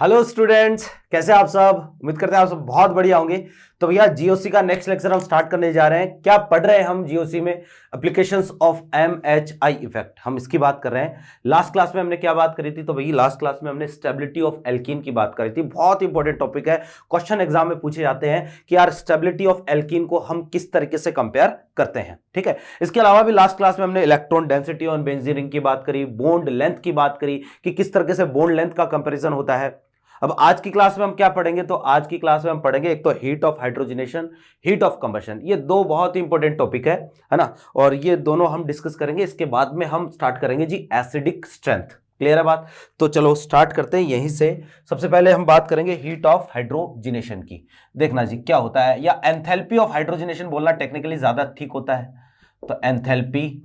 Hello students, कैसे आप सब। उम्मीद करते हैं आप सब बहुत बढ़िया होंगे। तो भैया जीओसी का नेक्स्ट लेक्चर हम स्टार्ट करने जा रहे हैं। क्या पढ़ रहे हैं हम जीओसी में? एप्लीकेशंस ऑफ एमएचआई इफेक्ट, हम इसकी बात कर रहे हैं। लास्ट क्लास में हमने क्या बात करी थी? तो भैया लास्ट क्लास में हमने स्टेबिलिटी ऑफ एल्कीन की बात करी थी। बहुत इंपॉर्टेंट टॉपिक है, क्वेश्चन एग्जाम में पूछे जाते हैं कि यार स्टेबिलिटी ऑफ एल्कीन को हम किस तरीके से कंपेयर करते हैं। ठीक है, इसके अलावा भी लास्ट क्लास में हमने electron density on benzene ring की बात करी, बॉन्ड लेंथ की बात करी कि किस तरीके से बॉन्ड लेंथ का कंपैरिजन होता है। अब आज की क्लास में हम क्या पढ़ेंगे? तो आज की क्लास में हम पढ़ेंगे एक तो heat of hydrogenation, heat of combustion. ये दो बहुत ही इंपॉर्टेंट टॉपिक है ना, और ये दोनों हम डिस्कस करेंगे। इसके बाद में हम स्टार्ट करेंगे जी एसिडिक स्ट्रेंथ। क्लियर है बात? तो चलो स्टार्ट करते हैं यहीं से। सबसे पहले हम बात करेंगे हीट ऑफ हाइड्रोजनेशन की। देखना जी क्या होता है, या एंथैल्पी ऑफ हाइड्रोजनेशन बोलना टेक्निकली ज्यादा ठीक होता है। तो एंथैल्पी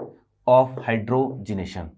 ऑफ हाइड्रोजनेशन,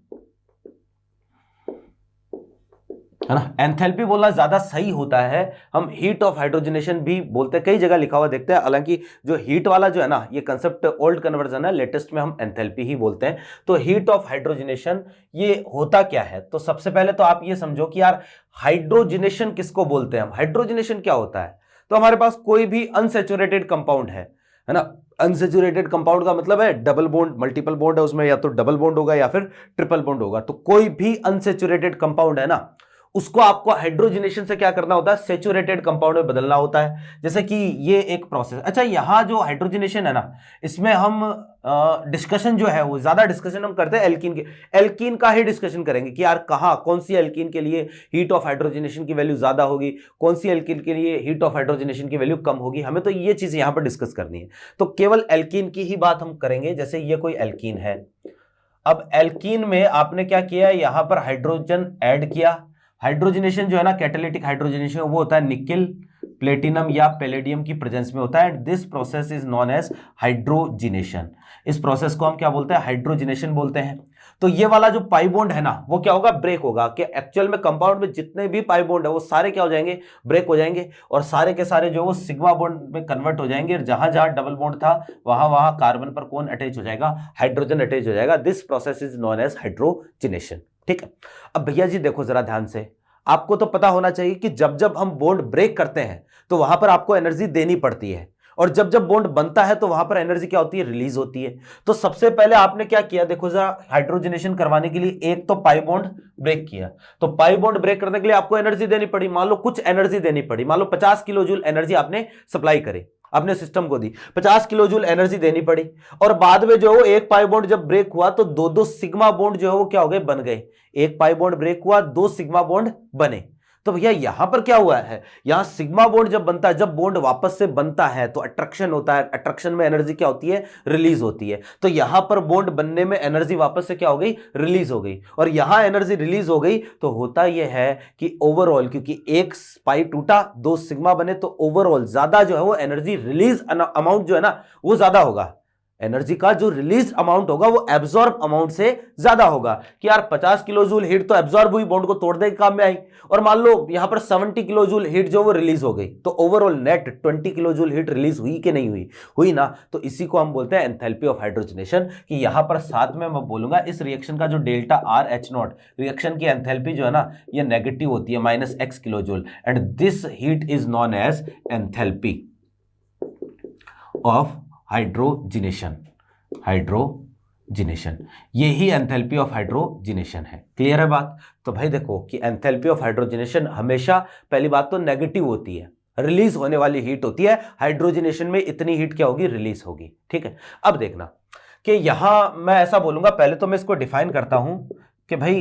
है ना, एंथैल्पी बोलना ज्यादा सही होता है। हम हीट ऑफ हाइड्रोजनेशन भी बोलते हैं, कई जगह लिखा हुआ देखते हैं। हालांकि जो हीट वाला जो है ना, ये कंसेप्ट ओल्ड कन्वर्जन है, लेटेस्ट में हम एंथैल्पी ही बोलते हैं। तो हीट ऑफ हाइड्रोजनेशन ये होता क्या है? तो सबसे पहले तो आप ये समझो कि यार हाइड्रोजनेशन किसको बोलते हैं हम, हाइड्रोजनेशन क्या होता है। तो हमारे पास कोई भी अनसेचुरेटेड कंपाउंड है ना। अनसेचुरेटेड कंपाउंड का मतलब है डबल बॉन्ड, मल्टीपल बॉन्ड है उसमें, या तो डबल बॉन्ड होगा या फिर ट्रिपल बॉन्ड होगा। तो कोई भी अनसेचुरेटेड कंपाउंड है ना, उसको आपको हाइड्रोजनेशन से क्या करना होता है? सेचुरेटेड कंपाउंड में बदलना होता है। जैसे कि ये एक प्रोसेस। अच्छा, यहां जो हाइड्रोजनेशन है ना, इसमें हम डिस्कशन जो है वो ज्यादा डिस्कशन हम करते हैं एल्कीन के। एल्कीन का ही डिस्कशन करेंगे कि यार कहां कौन सी एल्कीन के लिए हीट ऑफ हाइड्रोजनेशन की वैल्यू ज्यादा होगी, कौन सी एल्कीन के लिए हीट ऑफ हाइड्रोजनेशन की वैल्यू कम होगी। हमें तो ये चीज यहां पर डिस्कस करनी है। तो केवल एल्कीन की ही बात हम करेंगे। जैसे ये कोई एल्कीन है, अब एल्कीन में आपने क्या किया, यहां पर हाइड्रोजन ऐड किया। हाइड्रोजनेशन जो है ना, कैटालिटिक हाइड्रोजनेशन, वो होता है निकेल, प्लेटिनम या पैलेडियम की प्रेजेंस में होता है। This process is known as hydrogenation. इस प्रोसेस को हम क्या बोलते हैं? हाइड्रोजनेशन बोलते हैं। तो ये वाला जो पाई बॉन्ड है ना, वो क्या होगा? ब्रेक होगा। कि एक्चुअल में कंपाउंड में जितने भी पाई बॉन्ड है वो सारे क्या हो जाएंगे? ब्रेक हो जाएंगे, और सारे के सारे जो वो सिग्मा बॉन्ड में कन्वर्ट हो जाएंगे। और जहां जहां डबल बॉन्ड था वहां वहां कार्बन पर कौन अटैच हो जाएगा? हाइड्रोजन अटैच हो जाएगा। This process is known as hydrogenation. ठीक है, अब भैया जी देखो जरा ध्यान से, आपको तो पता होना चाहिए कि जब जब हम बॉन्ड ब्रेक करते हैं तो वहां पर आपको एनर्जी देनी पड़ती है, और जब जब बॉन्ड बनता है तो वहां पर एनर्जी क्या होती है? रिलीज होती है। तो सबसे पहले आपने क्या किया देखो जरा, हाइड्रोजनेशन करवाने के लिए एक तो पाई बॉन्ड ब्रेक किया। तो पाई बॉन्ड ब्रेक करने के लिए आपको एनर्जी देनी पड़ी, मान लो कुछ एनर्जी देनी पड़ी, मान लो 50 किलो जूल एनर्जी आपने सप्लाई करी, अपने सिस्टम को दी, 50 किलो जूल एनर्जी देनी पड़ी। और बाद में जो एक पाई बॉन्ड जब ब्रेक हुआ तो दो दो सिग्मा बॉन्ड जो है वो क्या हो गए? बन गए। एक पाई बॉन्ड ब्रेक हुआ, दो सिग्मा बॉन्ड बने। तो भैया यहां पर क्या हुआ है? यहां सिग्मा बॉन्ड जब बनता है, जब बॉन्ड वापस से बनता है तो अट्रैक्शन होता है। अट्रैक्शन में एनर्जी क्या होती है? रिलीज होती है। तो यहां पर बॉन्ड बनने में एनर्जी वापस से क्या हो गई? रिलीज हो गई। और यहां एनर्जी रिलीज हो गई तो होता यह है कि ओवरऑल, क्योंकि एक पाई टूटा दो सिग्मा बने, तो ओवरऑल ज्यादा जो है वो एनर्जी रिलीज अमाउंट जो है ना वो ज्यादा होगा। एनर्जी का जो रिलीज अमाउंट होगा वो एब्जॉर्ब अमाउंट से ज्यादा होगा। कि यार 50 किलो जूल हीट तो एब्जॉर्ब हुई, बॉन्ड को तोड़ने के काम में आई, और मान लो यहां पर 70 किलो जूल हीट जो वो रिलीज हो गई, तो overall net 20 kilo joule heat release हुई कि नहीं हुई? हुई ना। तो इसी को हम बोलते हैं एंथैल्पी ऑफ हाइड्रोजनेशन। कि यहां पर साथ में मैं बोलूंगा इस रिएक्शन का जो delta R H naught, reaction की एंथैल्पी जो है ना, ये नेगेटिव होती है, -x kilo joule, and this heat is known as enthalpy of hydrogenation. Hydrogenation, यही एंथैल्पी ऑफ हाइड्रोजनेशन है। क्लियर है बात? तो भाई देखो कि एंथैल्पी ऑफ हाइड्रोजनेशन हमेशा पहली बात तो नेगेटिव होती है, रिलीज होने वाली हीट होती है। हाइड्रोजनेशन में इतनी हीट क्या होगी? रिलीज होगी। ठीक है, अब देखना कि यहां मैं ऐसा बोलूंगा, पहले तो मैं इसको डिफाइन करता हूं कि भाई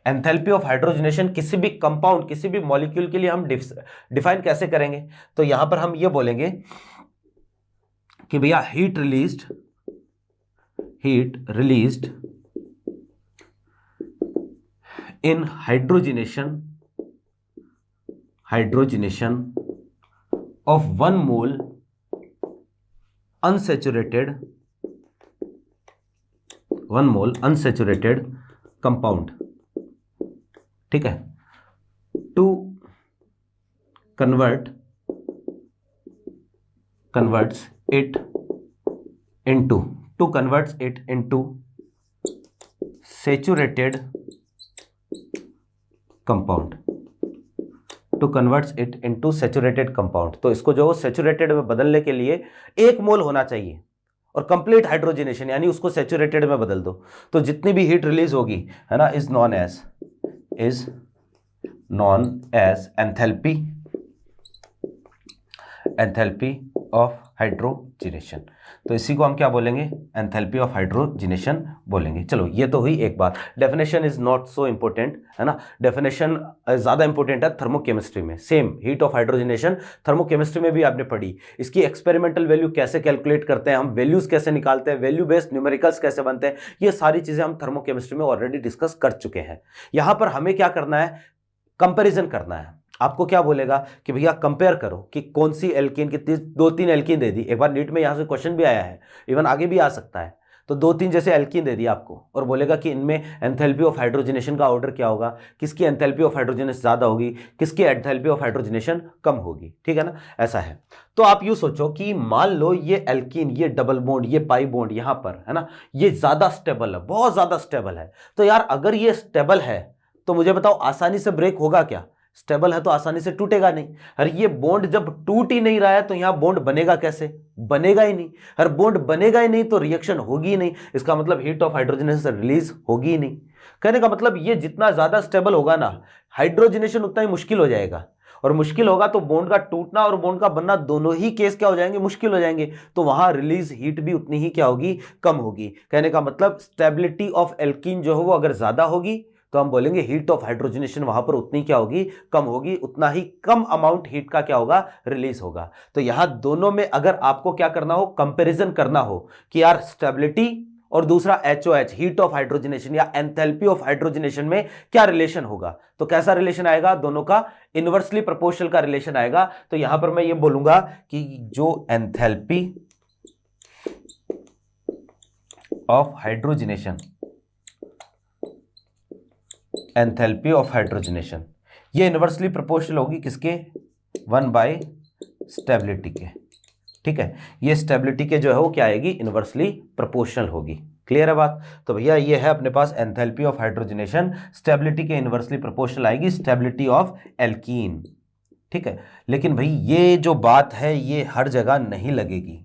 एंथैल्पी ऑफ हाइड्रोजनेशन किसी भी कंपाउंड, किसी भी मॉलिक्यूल के लिए हम डिफाइन कैसे करेंगे? तो यहां पर हम ये बोलेंगे कि भैया heat released in hydrogenation of 1 mole unsaturated compound, ठीक है, to converts it into saturated compound, to converts it into saturated compound. तो इसको जो सैचुरेटेड में बदलने के लिए 1 मोल होना चाहिए और कंप्लीट हाइड्रोजनेशन यानी उसको सैचुरेटेड में बदल दो। तो जितनी भी हीट रिलीज होगी है ना is known as enthalpy of hydrogenation. तो इसी को हम क्या बोलेंगे, एंथैल्पी ऑफ हाइड्रोजिनेशन बोलेंगे। चलो ये तो हुई एक बात। Definition is not so important है ना, डेफिनेशन ज्यादा इंपॉर्टेंट है थर्मोकेमिस्ट्री में। Same heat of hydrogenation thermochemistry में भी आपने पढ़ी, इसकी एक्सपेरिमेंटल वैल्यू कैसे कैलकुलेट करते हैं हम, वैल्यूज कैसे निकालते हैं, वैल्यू बेस्ड न्यूमेरिकल्स कैसे बनते हैं, ये सारी चीजें हम थर्मोकेमिस्ट्री में ऑलरेडी डिस्कस कर चुके हैं। यहां पर हमें क्या करना है, कंपैरिजन करना है। आपको क्या बोलेगा कि भैया कंपेयर करो कि कौन सी एल्कीन कितनी, 2-3 एल्कीन दे दी। एक बार नीट में यहां से क्वेश्चन भी आया है, इवन आगे भी आ सकता है। तो 2-3 जैसे एल्कीन दे दी आपको और बोलेगा कि इनमें एंथैल्पी ऑफ हाइड्रोजनेशन का ऑर्डर क्या होगा, किसकी एंथैल्पी ऑफ हाइड्रोजनेशन ज्यादा होगी, किसकी एंथैल्पी ऑफ हाइड्रोजनेशन कम होगी। ठीक है ना, ऐसा है। तो आप यूं सोचो कि मान लो ये एल्कीन, ये डबल बॉन्ड, ये पाई बॉन्ड यहां पर है ना, ये ज्यादा स्टेबल है, बहुत ज्यादा स्टेबल है। तो यार अगर ये स्टेबल है तो मुझे बताओ आसानी से ब्रेक होगा क्या? स्टेबल है तो आसानी से टूटेगा नहीं। अरे ये बॉन्ड जब टूट ही नहीं रहा है तो यहां बॉन्ड बनेगा कैसे? बनेगा ही नहीं। अरे बॉन्ड बनेगा ही नहीं तो रिएक्शन होगी ही नहीं, इसका मतलब हीट ऑफ हाइड्रोजनेशन रिलीज होगी ही नहीं। कहने का मतलब ये जितना ज्यादा स्टेबल होगा ना हाइड्रोजनेशन उतना ही मुश्किल हो जाएगा, और मुश्किल होगा तो बॉन्ड का टूटना और बॉन्ड का बनना दोनों ही केस क्या हो जाएंगे, मुश्किल हो जाएंगे। तो वहां रिलीज हीट भी उतनी ही क्या होगी, कम होगी। कहने का मतलब स्टेबिलिटी ऑफ एल्कीन जो है वो अगर ज्यादा होगी तो हम बोलेंगे हीट ऑफ हाइड्रोजनेशन वहां पर उतनी क्या होगी, कम होगी, उतना ही कम अमाउंट हीट का क्या होगा, रिलीज होगा। तो यहां दोनों में अगर आपको क्या करना हो, कंपैरिजन करना हो कि यार स्टेबिलिटी और दूसरा HOH हीट ऑफ हाइड्रोजनेशन या एंथैल्पी ऑफ हाइड्रोजनेशन में क्या रिलेशन होगा, तो कैसा रिलेशन आएगा, दोनों का इनवर्सली प्रोपोर्शनल का रिलेशन आएगा। तो यहां पर मैं ये बोलूंगा कि जो enthalpy of hydrogenation, enthalpy of hydrogenation ये इनवर्सली प्रोपोर्शनल होगी किसके, 1 स्टेबिलिटी के। ठीक है, ये स्टेबिलिटी के जो है वो क्या आएगी, इनवर्सली प्रोपोर्शनल होगी। क्लियर है बात? तो भैया ये है अपने पास एंथैल्पी ऑफ हाइड्रोजनेशन, स्टेबिलिटी के इनवर्सली प्रोपोर्शनल आएगी स्टेबिलिटी ऑफ एल्कीन। ठीक है, लेकिन भाई ये जो बात है ये हर जगह नहीं लगेगी।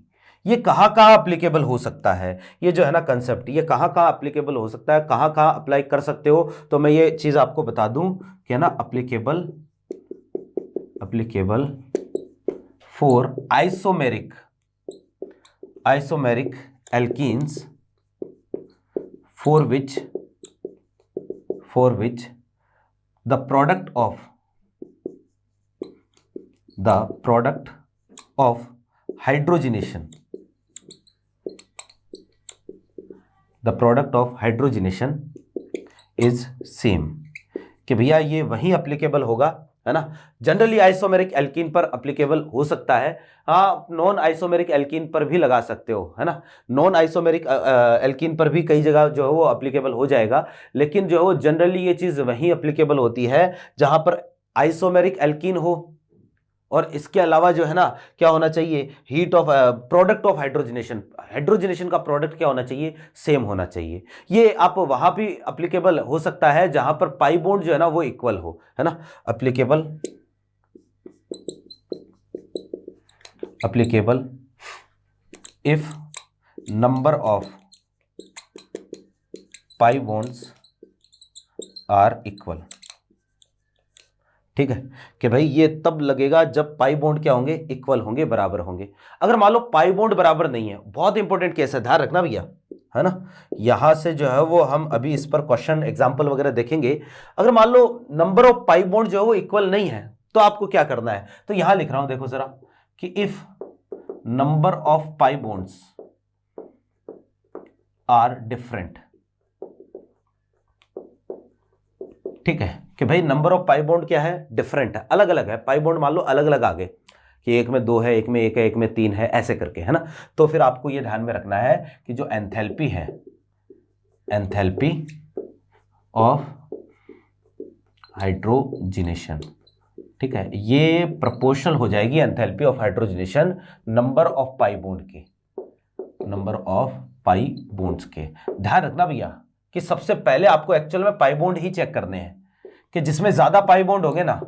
ये कहाँ कहाँ अप्लीकेबल हो सकता है, ये जो है ना कंसेप्ट, ये कहाँ कहाँ अप्लीकेबल हो सकता है, कहाँ कहाँ अप्लाई कर सकते हो, तो मैं ये चीज आपको बता दूं कि है ना applicable for isomeric alkenes for which the product of hydrogenation, the product of hydrogenation is same. कि भैया ये वही अप्लीकेबल होगा है ना, जनरली आइसोमेरिक एल्कीन पर अप्लीकेबल हो सकता है, हाँ नॉन आइसोमेरिक एल्कीन पर भी लगा सकते हो है ना, नॉन आइसोमेरिक एल्कीन पर भी कई जगह जो है वो अप्लीकेबल हो जाएगा। लेकिन जो है वो जनरली ये चीज वहीं अप्लीकेबल होती है जहां पर आइसोमेरिक एल्कीन हो, और इसके अलावा जो है ना क्या होना चाहिए, heat of product of hydrogenation का प्रोडक्ट क्या होना चाहिए, सेम होना चाहिए। ये आप वहां भी अप्लीकेबल हो सकता है जहां पर पाई बॉन्ड जो है ना वो इक्वल हो, है ना। Applicable if number of pi bonds are equal. ठीक है कि भाई ये तब लगेगा जब पाई बॉन्ड क्या होंगे, इक्वल होंगे, बराबर होंगे। अगर मान लो पाई बॉन्ड बराबर नहीं है, बहुत इंपॉर्टेंट केस है, ध्यान रखना भैया है ना, यहां से जो है वो हम अभी इस पर क्वेश्चन एग्जांपल वगैरह देखेंगे। अगर मान लो नंबर ऑफ पाई बॉन्ड जो है वो इक्वल नहीं है तो आपको क्या करना है, तो यहां लिख रहा हूं देखो जरा कि if number of pi bonds are different. ठीक है कि भाई नंबर ऑफ पाई बॉन्ड क्या है, डिफरेंट है, अलग अलग है। पाई बॉन्ड मान लो अलग अलग आ गए कि एक में 2 है, एक में 1 है, एक में 3 है, ऐसे करके है ना। तो फिर आपको ये ध्यान में रखना है कि जो एंथैल्पी है, एंथैल्पी ऑफ हाइड्रोजनेशन, ठीक है, ये प्रोपोर्शनल हो जाएगी enthalpy of hydrogenation number of pi bond के, नंबर ऑफ पाई बॉन्ड्स के। ध्यान रखना भैया कि सबसे पहले आपको एक्चुअल में पाई बॉन्ड ही चेक करने हैं कि जिसमें ज्यादा पाई बॉन्ड होंगे ना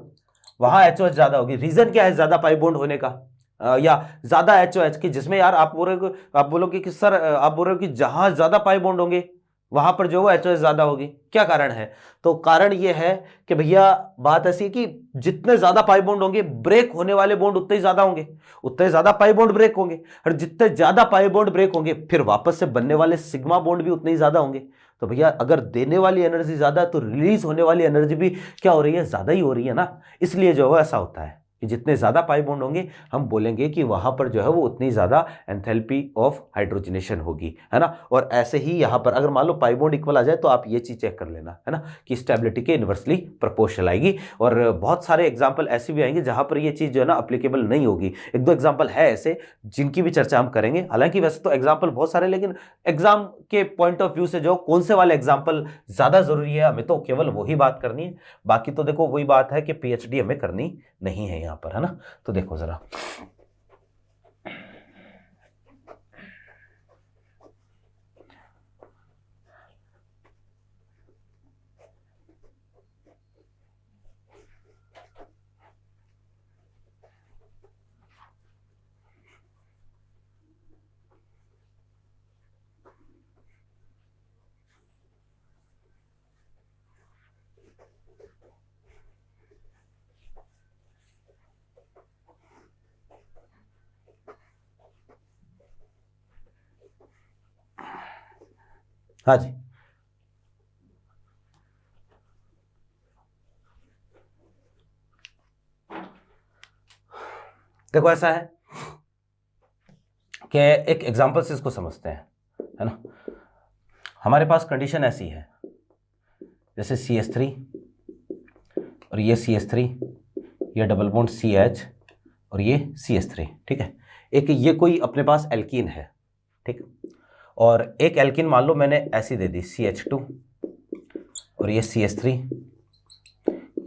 वहां HOH ज्यादा होगी। रीजन क्या है ज्यादा पाई बॉन्ड होने का या ज्यादा HOH की, जिसमें यार आप बोल रहे हो, आप बोलोगे कि सर आप बोल रहे हो कि जहां ज्यादा पाई बॉन्ड होंगे वहां पर जो है HOH ज्यादा होगी, क्या कारण है? तो कारण ये है कि भैया बात ऐसी है कि जितने ज्यादा पाई बॉन्ड होंगे ब्रेक होने वाले बॉन्ड उतने ही ज्यादा होंगे, उतने ज्यादा पाई बॉन्ड ब्रेक होंगे, और जितने ज्यादा पाई बॉन्ड ब्रेक होंगे फिर वापस से बनने वाले सिग्मा बॉन्ड भी उतने ही ज्यादा होंगे। तो भैया अगर देने वाली एनर्जी ज्यादा है तो रिलीज होने वाली एनर्जी भी क्या हो रही है, ज्यादा ही हो रही है ना। इसलिए जो है ऐसा होता है कि जितने ज्यादा पाई बॉन्ड होंगे हम बोलेंगे कि वहां पर जो है वो उतनी ज्यादा एंथैल्पी ऑफ हाइड्रोजनेशन होगी, है ना। और ऐसे ही यहां पर अगर मान लो पाई बॉन्ड इक्वल आ जाए तो आप ये चीज चेक कर लेना, है ना, कि स्टेबिलिटी के इनवर्सली प्रोपोर्शनल आएगी। और बहुत सारे एग्जांपल ऐसे भी आएंगे जहां पर ये चीज जो है ना अप्लीकेबल नहीं होगी। एक दो एग्जांपल है ऐसे जिनकी भी चर्चा हम करेंगे, हालांकि वैसे तो एग्जाम्पल बहुत सारे, लेकिन एग्जाम के पॉइंट ऑफ व्यू से जो कौन से वाले एग्जाम्पल ज्यादा जरूरी है हमें तो केवल वही बात करनी है। बाकी तो देखो वही बात है कि पीएचडी हमें करनी नहीं है यहां पर, है ना। तो देखो जरा, हाँ जी, देखो ऐसा है कि एक एग्जांपल से इसको समझते हैं, है ना। हमारे पास कंडीशन ऐसी है जैसे CH3 और ये CH3, ये डबल बॉन्ड CH और ये CH3, ठीक है। एक ये कोई अपने पास एल्कीन है, ठीक, और एक एल्कीन मान लो मैंने ऐसी दे दी CH2 और ये CH3,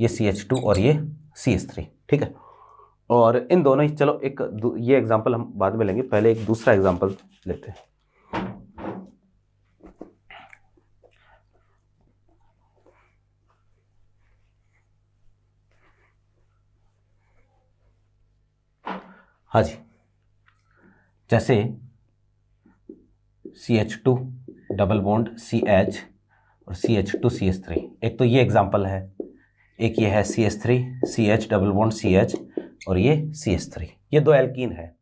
ये CH2 और ये CH3, ठीक है। और इन दोनों ही, चलो एक ये एग्जांपल हम बाद में लेंगे, पहले एक दूसरा एग्जांपल लेते हैं। हाँ जी, जैसे CH2 डबल बॉन्ड CH और CH2 CH3, एक तो ये एग्जांपल है, एक ये है CH3 CH double bond CH और ये CH3, ये दो एल्कीन है।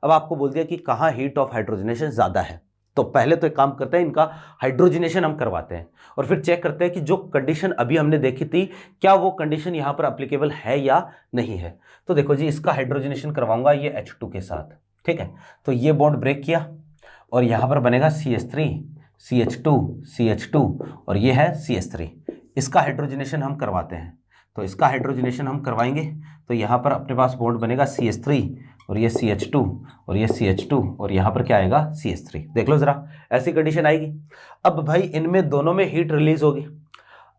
अब आपको बोल दिया कि कहाँ हीट ऑफ हाइड्रोजनेशन ज़्यादा है, तो पहले तो एक काम करते हैं, इनका हाइड्रोजनेशन हम करवाते हैं और फिर चेक करते हैं कि जो कंडीशन अभी हमने देखी थी क्या वो कंडीशन यहाँ पर अप्लीकेबल है या नहीं है। तो देखो जी, इसका हाइड्रोजनेशन करवाऊंगा ये H2 के साथ, ठीक है। तो ये बॉन्ड ब्रेक किया और यहाँ पर बनेगा CH3 CH2 CH2 और ये है CH3। इसका हाइड्रोजनेशन हम करवाते हैं, तो इसका हाइड्रोजनेशन हम करवाएंगे तो यहाँ पर अपने पास बॉन्ड बनेगा CH3 और ये CH2 और ये CH2 और यहाँ पर क्या आएगा CH3। देख लो जरा, ऐसी कंडीशन आएगी। अब भाई इनमें दोनों में हीट रिलीज होगी।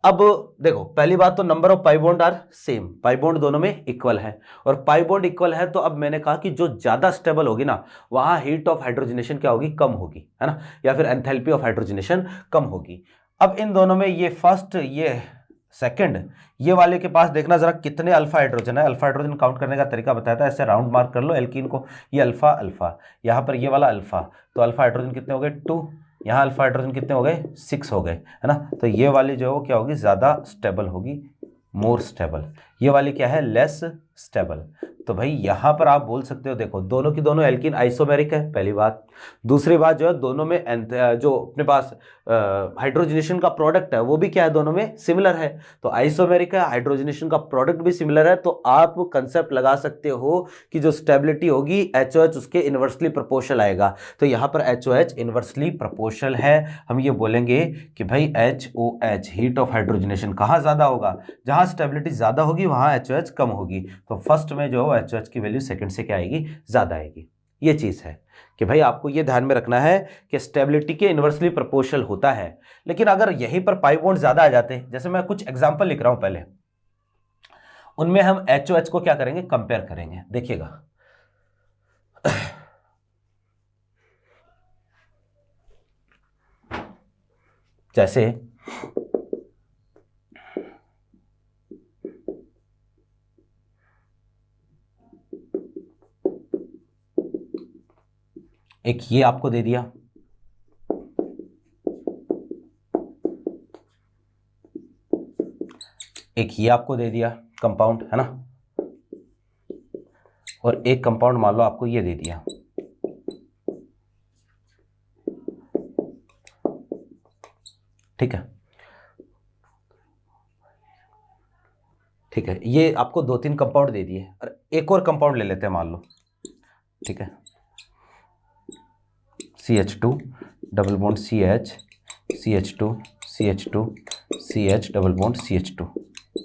अब देखो पहली बात तो number of pi bond are same, pi bond दोनों में इक्वल है, और पाई बॉन्ड इक्वल है तो अब मैंने कहा कि जो ज्यादा स्टेबल होगी ना वहां हीट ऑफ हाइड्रोजनेशन क्या होगी, कम होगी, है ना, या फिर एंथैल्पी ऑफ हाइड्रोजनेशन कम होगी। अब इन दोनों में ये फर्स्ट ये सेकंड, ये वाले के पास देखना जरा कितने अल्फा हाइड्रोजन है। अल्फा हाइड्रोजन काउंट करने का तरीका बताया था, ऐसे राउंड मार्क कर लो एल्कीन को, ये अल्फा अल्फा, यहाँ पर ये वाला अल्फा, तो अल्फा हाइड्रोजन कितने हो गए 2, यहाँ अल्फा हाइड्रोजन कितने हो गए 6 हो गए, है ना। तो ये वाली जो है वो क्या होगी, ज़्यादा स्टेबल होगी, मोर स्टेबल। ये वाली क्या है, लेस स्टेबल। तो भाई यहाँ पर आप बोल सकते हो, देखो दोनों की दोनों एल्कीन आइसोमेरिक है, पहली बात। दूसरी बात जो है दोनों में जो अपने पास हाइड्रोजनेशन का प्रोडक्ट है वो भी क्या है, दोनों में सिमिलर है। तो आइसोमेरिक है, हाइड्रोजनेशन का प्रोडक्ट भी सिमिलर है, तो आप कंसेप्ट लगा सकते हो कि जो स्टेबिलिटी होगी HOH उसके इनवर्सली प्रोपोर्शनल आएगा। तो यहाँ पर HOH इनवर्सली प्रोपोर्शनल है। हम ये बोलेंगे कि भाई HOH हीट ऑफ हाइड्रोजनेशन कहाँ ज़्यादा होगा, जहाँ स्टेबिलिटी ज़्यादा होगी वहाँ HOH कम होगी। तो फर्स्ट में जो HOH की वैल्यू सेकंड से क्या आएगी, ज़्यादा आएगी। ये चीज़ है कि भाई आपको ये ध्यान में रखना है कि स्टेबिलिटी के इनवर्सली प्रोपोर्शनल होता है। लेकिन अगर यहीं पर पाई बॉन्ड ज़्यादा आ जाते हैं, जैसे मैं कुछ एग्जाम्पल लिख रहा हूँ पहले, उनमें हम HOH को क्या करेंगे, कंपेयर करेंगे, देखिएगा। जैसे एक ये आपको दे दिया, एक ये आपको दे दिया कंपाउंड, है ना, और एक कंपाउंड मान लो आपको ये दे दिया। ठीक है, ठीक है, ये आपको 2-3 कंपाउंड दे दिए और एक और कंपाउंड ले लेते हैं मान लो। ठीक है, CH2 double bond CH, CH2 CH2 CH double bond CH2।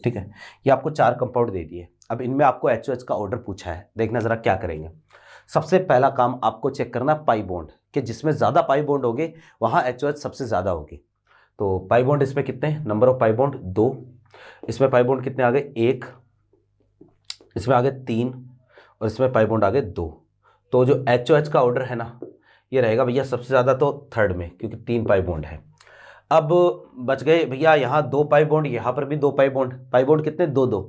ठीक है, ये आपको 4 कंपाउंड दे दिए। अब इनमें आपको HOH का ऑर्डर पूछा है, देखना जरा क्या करेंगे। सबसे पहला काम आपको चेक करना पाई बॉन्ड, कि जिसमें ज़्यादा पाई बॉन्ड होंगे वहाँ HOH सबसे ज़्यादा होगी। तो पाई बॉन्ड इसमें कितने, नंबर ऑफ पाई बॉन्ड 2, इसमें पाई बॉन्ड कितने आ गए 1, इसमें आ गए 3 और इसमें पाई बॉन्ड आ गए 2। तो जो HOH का ऑर्डर है ना, ये रहेगा भैया सबसे ज़्यादा तो थर्ड में, क्योंकि 3 पाई बॉन्ड है। अब बच गए भैया यहाँ 2 पाई बॉन्ड, यहाँ पर भी 2 पाई बॉन्ड, पाई बॉन्ड कितने 2-2,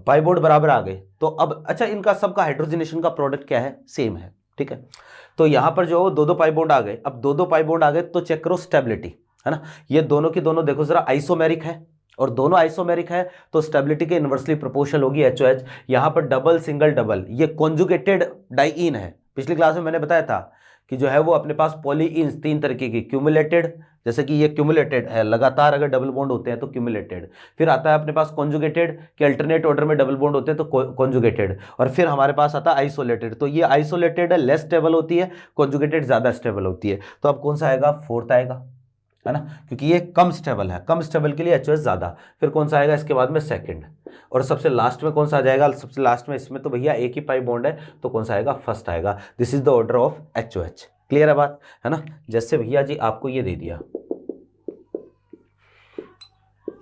पाई बॉन्ड बराबर आ गए। तो अब अच्छा, इनका सबका हाइड्रोजनेशन का प्रोडक्ट क्या है, सेम है। ठीक है, तो यहाँ पर जो 2-2 पाई बॉन्ड आ गए। अब 2-2 पाई बॉन्ड आ गए तो चेक करो स्टेबिलिटी, है ना, ये दोनों की दोनों देखो जरा आइसोमेरिक है, और दोनों आइसोमेरिक है तो स्टेबिलिटी के इनवर्सली प्रोपोर्शनल होगी HOH। यहाँ पर डबल सिंगल डबल, ये कॉन्जुगेटेड डाइईन है। पिछली क्लास में मैंने बताया था कि जो है वो अपने पास पॉलीइन्स 3 तरीके की, क्यूमुलेटेड, जैसे कि ये क्यूमुलेटेड है, लगातार अगर डबल बॉन्ड होते हैं तो क्यूमुलेटेड। फिर आता है अपने पास कॉन्जुगेटेड, कि अल्टरनेट ऑर्डर में डबल बॉन्ड होते हैं तो कॉन्जुगेटेड। और फिर हमारे पास आता है आइसोलेटेड, तो ये आइसोलेटेड लेस स्टेबल होती है, कॉन्जुगेटेड ज़्यादा स्टेबल होती है। तो अब कौन सा आएगा, फोर्थ आएगा, है ना, क्योंकि ये कम स्टेबल है, कम स्टेबल के लिए HOH ज़्यादा। फिर कौन सा आएगा इसके बाद में, सेकंड। और सबसे लास्ट में कौन सा आ जाएगा, सबसे लास्ट में इसमें तो भैया एक ही पाई बॉन्ड है, तो कौन सा आएगा, फर्स्ट आएगा। This is the order of HOH। Clear है बात, है ना। जैसे भैया जी आपको ये दे दिया,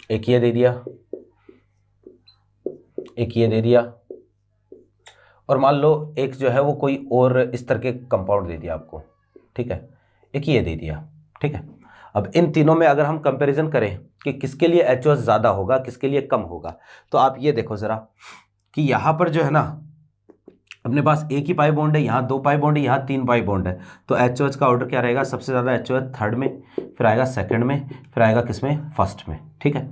एक ये दे दिया, एक ये दे दिया, और मान लो एक जो है वो कोई और इस तरह के कंपाउंड दे दिया आपको। ठीक है, एक ये दे दिया। ठीक है, अब इन तीनों में अगर हम कंपैरिजन करें कि किसके लिए HOH ज़्यादा होगा, किसके लिए कम होगा, तो आप ये देखो ज़रा कि यहाँ पर जो है ना अपने पास एक ही पाई बॉन्ड है, यहाँ 2 पाई बॉन्ड है, यहाँ 3 पाई बॉन्ड है। तो HOH का ऑर्डर क्या रहेगा, सबसे ज़्यादा HOH थर्ड में, फिर आएगा सेकंड में, फिर आएगा किसमें, फर्स्ट में। ठीक है,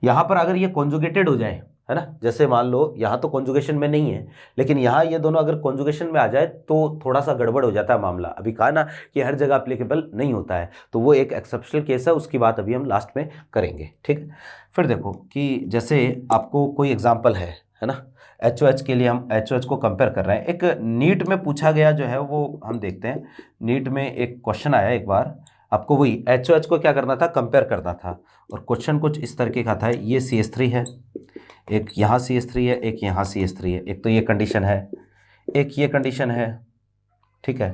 यहाँ पर अगर ये कॉन्जुगेटेड हो जाए, है ना, जैसे मान लो यहाँ तो कॉन्जुगेशन में नहीं है, लेकिन यहाँ ये दोनों अगर कॉन्जुगेशन में आ जाए तो थोड़ा सा गड़बड़ हो जाता है मामला। अभी कहा ना कि हर जगह अप्लीकेबल नहीं होता है, तो वो एक एक्सेप्शनल केस है, उसकी बात अभी हम लास्ट में करेंगे। ठीक है, फिर देखो कि जैसे आपको कोई एग्जाम्पल है ना, HOH के लिए हम HOH को कंपेयर कर रहे हैं। एक नीट में पूछा गया जो है वो हम देखते हैं, नीट में एक क्वेश्चन आया एक बार, आपको वही HOH को क्या करना था, कंपेयर करना था। और क्वेश्चन कुछ इस तरीके का था, ये CH3 है, एक यहाँ CH3 है, एक यहाँ CH3 है, एक तो ये कंडीशन है, एक ये कंडीशन है। ठीक है,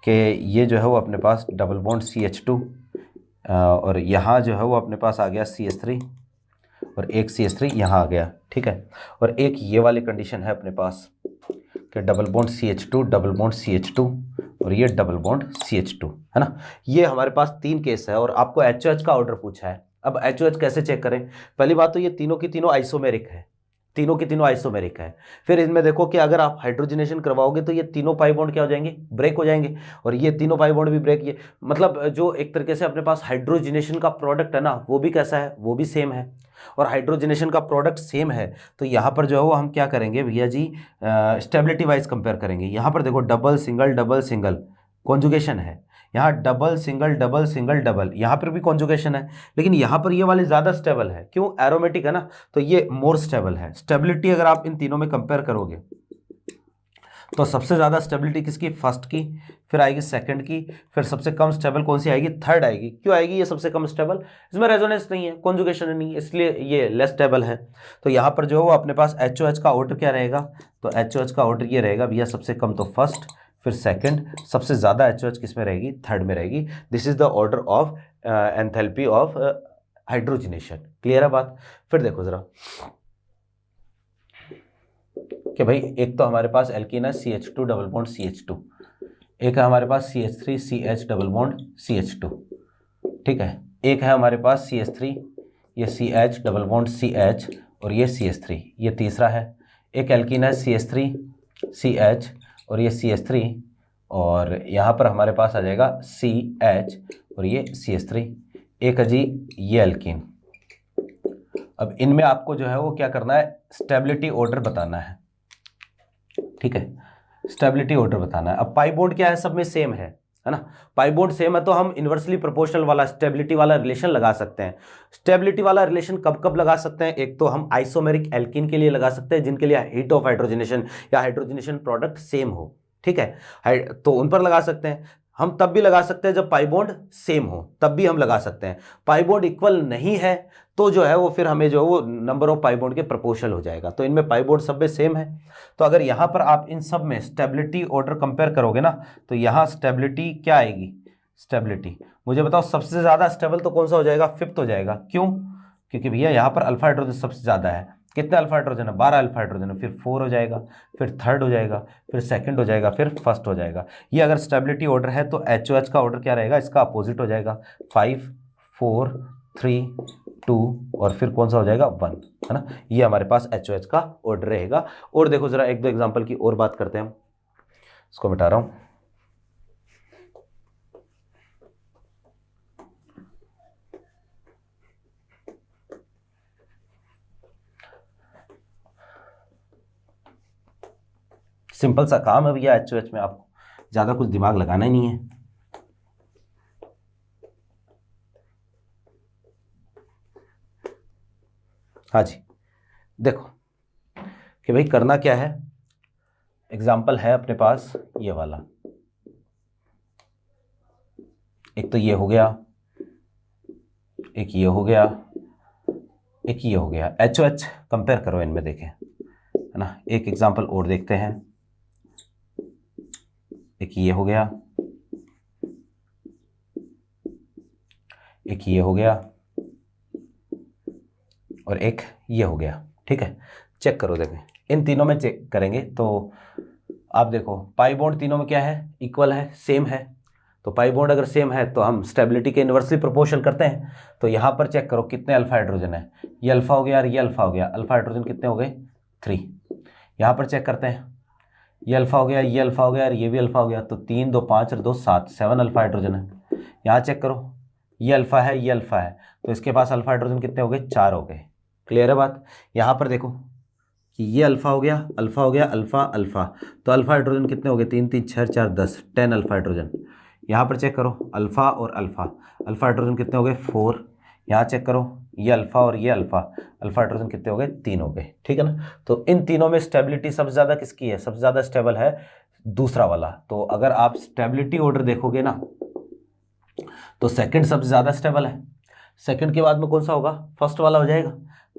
कि ये जो है वो अपने पास डबल बॉन्ड CH2, और यहाँ जो है वो अपने पास आ गया CH3, और एक CH3 यहाँ आ गया। ठीक है, और एक ये वाली कंडीशन है अपने पास कि double bond CH2 double bond CH2 और ये डबल बॉन्ड CH2, है ना। ये हमारे पास 3 केस है और आपको HOH का ऑर्डर पूछा है। अब HOH कैसे चेक करें, पहली बात तो ये तीनों की तीनों आइसोमेरिक है, तीनों की तीनों आइसोमेरिक है। फिर इनमें देखो कि अगर आप हाइड्रोजनेशन करवाओगे तो ये तीनों पाई बॉन्ड क्या हो जाएंगे, ब्रेक हो जाएंगे, और ये तीनों पाई बॉन्ड भी ब्रेक। ये मतलब जो एक तरीके से अपने पास हाइड्रोजनेशन का प्रोडक्ट है ना, वो भी कैसा है, वो भी सेम है, और हाइड्रोजनेशन का प्रोडक्ट सेम है। तो यहाँ पर जो है वो हम क्या करेंगे भैया जी, स्टेबिलिटी वाइज कंपेयर करेंगे। यहाँ पर देखो डबल सिंगल कॉन्जुगेशन है, यहाँ डबल सिंगल डबल, यहाँ पर भी कॉन्जुगेशन है, लेकिन यहाँ पर ये वाली ज़्यादा स्टेबल है। क्यों, एरोमेटिक है ना, तो ये मोर स्टेबल है। स्टेबिलिटी अगर आप इन तीनों में कंपेयर करोगे तो सबसे ज़्यादा स्टेबिलिटी किसकी, फर्स्ट की, फिर आएगी सेकंड की, फिर सबसे कम स्टेबल कौन सी आएगी, थर्ड आएगी। क्यों आएगी ये सबसे कम स्टेबल, इसमें रेजोनेंस नहीं है, कॉन्जुगेशन नहीं है, इसलिए ये लेस स्टेबल है। तो यहाँ पर जो है वो अपने पास HOH का ऑर्डर क्या रहेगा, तो HOH का ऑर्डर ये रहेगा भैया, सबसे कम तो फर्स्ट, फिर सेकंड, सबसे ज़्यादा HOH किस में रहेगी, थर्ड में रहेगी। This is the order of enthalpy of hydrogenation. Clear है बात। फिर देखो ज़रा कि भाई एक तो हमारे पास एल्कीन है CH2 डबल बॉन्ड CH2, एक है हमारे पास CH3 CH double bond CH2। ठीक है, एक है हमारे पास CH3, ये CH डबल बॉन्ड CH और ये CH3, ये तीसरा है। एक एल्कीन है CH3 CH और ये CH3, और यहाँ पर हमारे पास आ जाएगा CH और ये CH3, एक है जी ये एल्कीन। अब इनमें आपको जो है वो क्या करना है, स्टेबिलिटी ऑर्डर बताना है, ठीक है, स्टेबिलिटी ऑर्डर बताना है। अब पाई बॉन्ड क्या है, सब में सेम है ना, पाई बॉन्ड सेम है तो हम इन्वर्सली प्रोपोर्शनल वाला स्टेबिलिटी वाला रिलेशन लगा सकते हैं। स्टेबिलिटी वाला रिलेशन कब कब लगा सकते हैं, एक तो हम आइसोमेरिक एल्कीन के लिए लगा सकते हैं जिनके लिए हीट ऑफ हाइड्रोजनेशन या हाइड्रोजनेशन प्रोडक्ट सेम हो, ठीक है, तो उन पर लगा सकते हैं। हम तब भी लगा सकते हैं जब पाई बॉन्ड सेम हो, तब भी हम लगा सकते हैं। पाई बॉन्ड इक्वल नहीं है तो जो है वो फिर हमें जो वो नंबर ऑफ पाई बॉन्ड के प्रोपोर्शनल हो जाएगा। तो इनमें पाई बॉन्ड सब में सेम है। तो अगर यहाँ पर आप इन सब में स्टेबिलिटी ऑर्डर कंपेयर करोगे ना, तो यहाँ स्टेबिलिटी क्या आएगी, स्टेबिलिटी मुझे बताओ सबसे ज़्यादा स्टेबल तो कौन सा हो जाएगा, फिफ्थ हो जाएगा। क्यों, क्योंकि भैया यहाँ पर अल्फा हाइड्रोजन सबसे ज़्यादा है। कितने अल्फा हाइड्रोजन है, 12 अल्फा हाइड्रोजन है, फिर 4 हो जाएगा, फिर थर्ड हो जाएगा, फिर सेकंड हो जाएगा, फिर फर्स्ट हो जाएगा। ये अगर स्टेबिलिटी ऑर्डर है तो HOH का ऑर्डर क्या रहेगा, इसका अपोजिट हो जाएगा, 5 4 3 2 और फिर कौन सा हो जाएगा 1, है ना। ये हमारे पास HOH का ऑर्डर रहेगा। और देखो जरा एक दो एग्जांपल की और बात करते हैं हम, इसको मिटा रहा हूं। सिंपल सा काम है भैया HOH में, आपको ज्यादा कुछ दिमाग लगाना ही नहीं है। हाँ जी, देखो कि भाई करना क्या है, एग्जाम्पल है अपने पास ये वाला, एक तो ये हो गया, एक ये हो गया, एक ये हो गया। HOH कंपेयर करो इनमें, देखें है ना। एक एग्जाम्पल और देखते हैं, एक ये हो गया, एक ये हो गया और एक ये हो गया, ठीक है। चेक करो, देखें इन तीनों में चेक करेंगे तो आप देखो पाई बॉन्ड तीनों में क्या है, इक्वल है, सेम है। तो पाई बॉन्ड अगर सेम है तो हम स्टेबिलिटी के इन्वर्सली प्रोपोर्शनल करते हैं। तो यहाँ पर चेक करो कितने अल्फा हाइड्रोजन है, ये अल्फा हो गया और ये अल्फा हो गया, अल्फा हाइड्रोजन कितने हो गए 3। यहाँ पर चेक करते हैं, ये अल्फा हो गया, ये अल्फा हो गया और ये भी अल्फा हो गया, तो 3 2 5 और 2 7, 7 अल्फा हाइड्रोजन है। यहाँ चेक करो, ये अल्फा है, ये अल्फा है, तो इसके पास अल्फा हाइड्रोजन कितने हो गए, 4 हो गए। क्लियर है बात। यहाँ पर देखो कि ये अल्फा हो गया, अल्फा हो गया, अल्फा अल्फा, तो अल्फा हाइड्रोजन कितने हो गए, 3 3 6 4 10, 10 अल्फा हाइड्रोजन। यहाँ पर चेक करो अल्फा और अल्फा, अल्फा हाइड्रोजन कितने हो गए 4। यहाँ चेक करो ये अल्फा और ये अल्फा, अल्फा हाइड्रोजन कितने हो गए 3 हो गए, ठीक है ना। तो इन तीनों में स्टेबिलिटी सबसे ज़्यादा किसकी है, सबसे ज़्यादा स्टेबल है दूसरा वाला। तो अगर आप स्टेबिलिटी ऑर्डर देखोगे ना तो सेकंड सबसे ज़्यादा स्टेबल है, सेकंड के बाद में कौन सा होगा, फर्स्ट वाला हो जाएगा,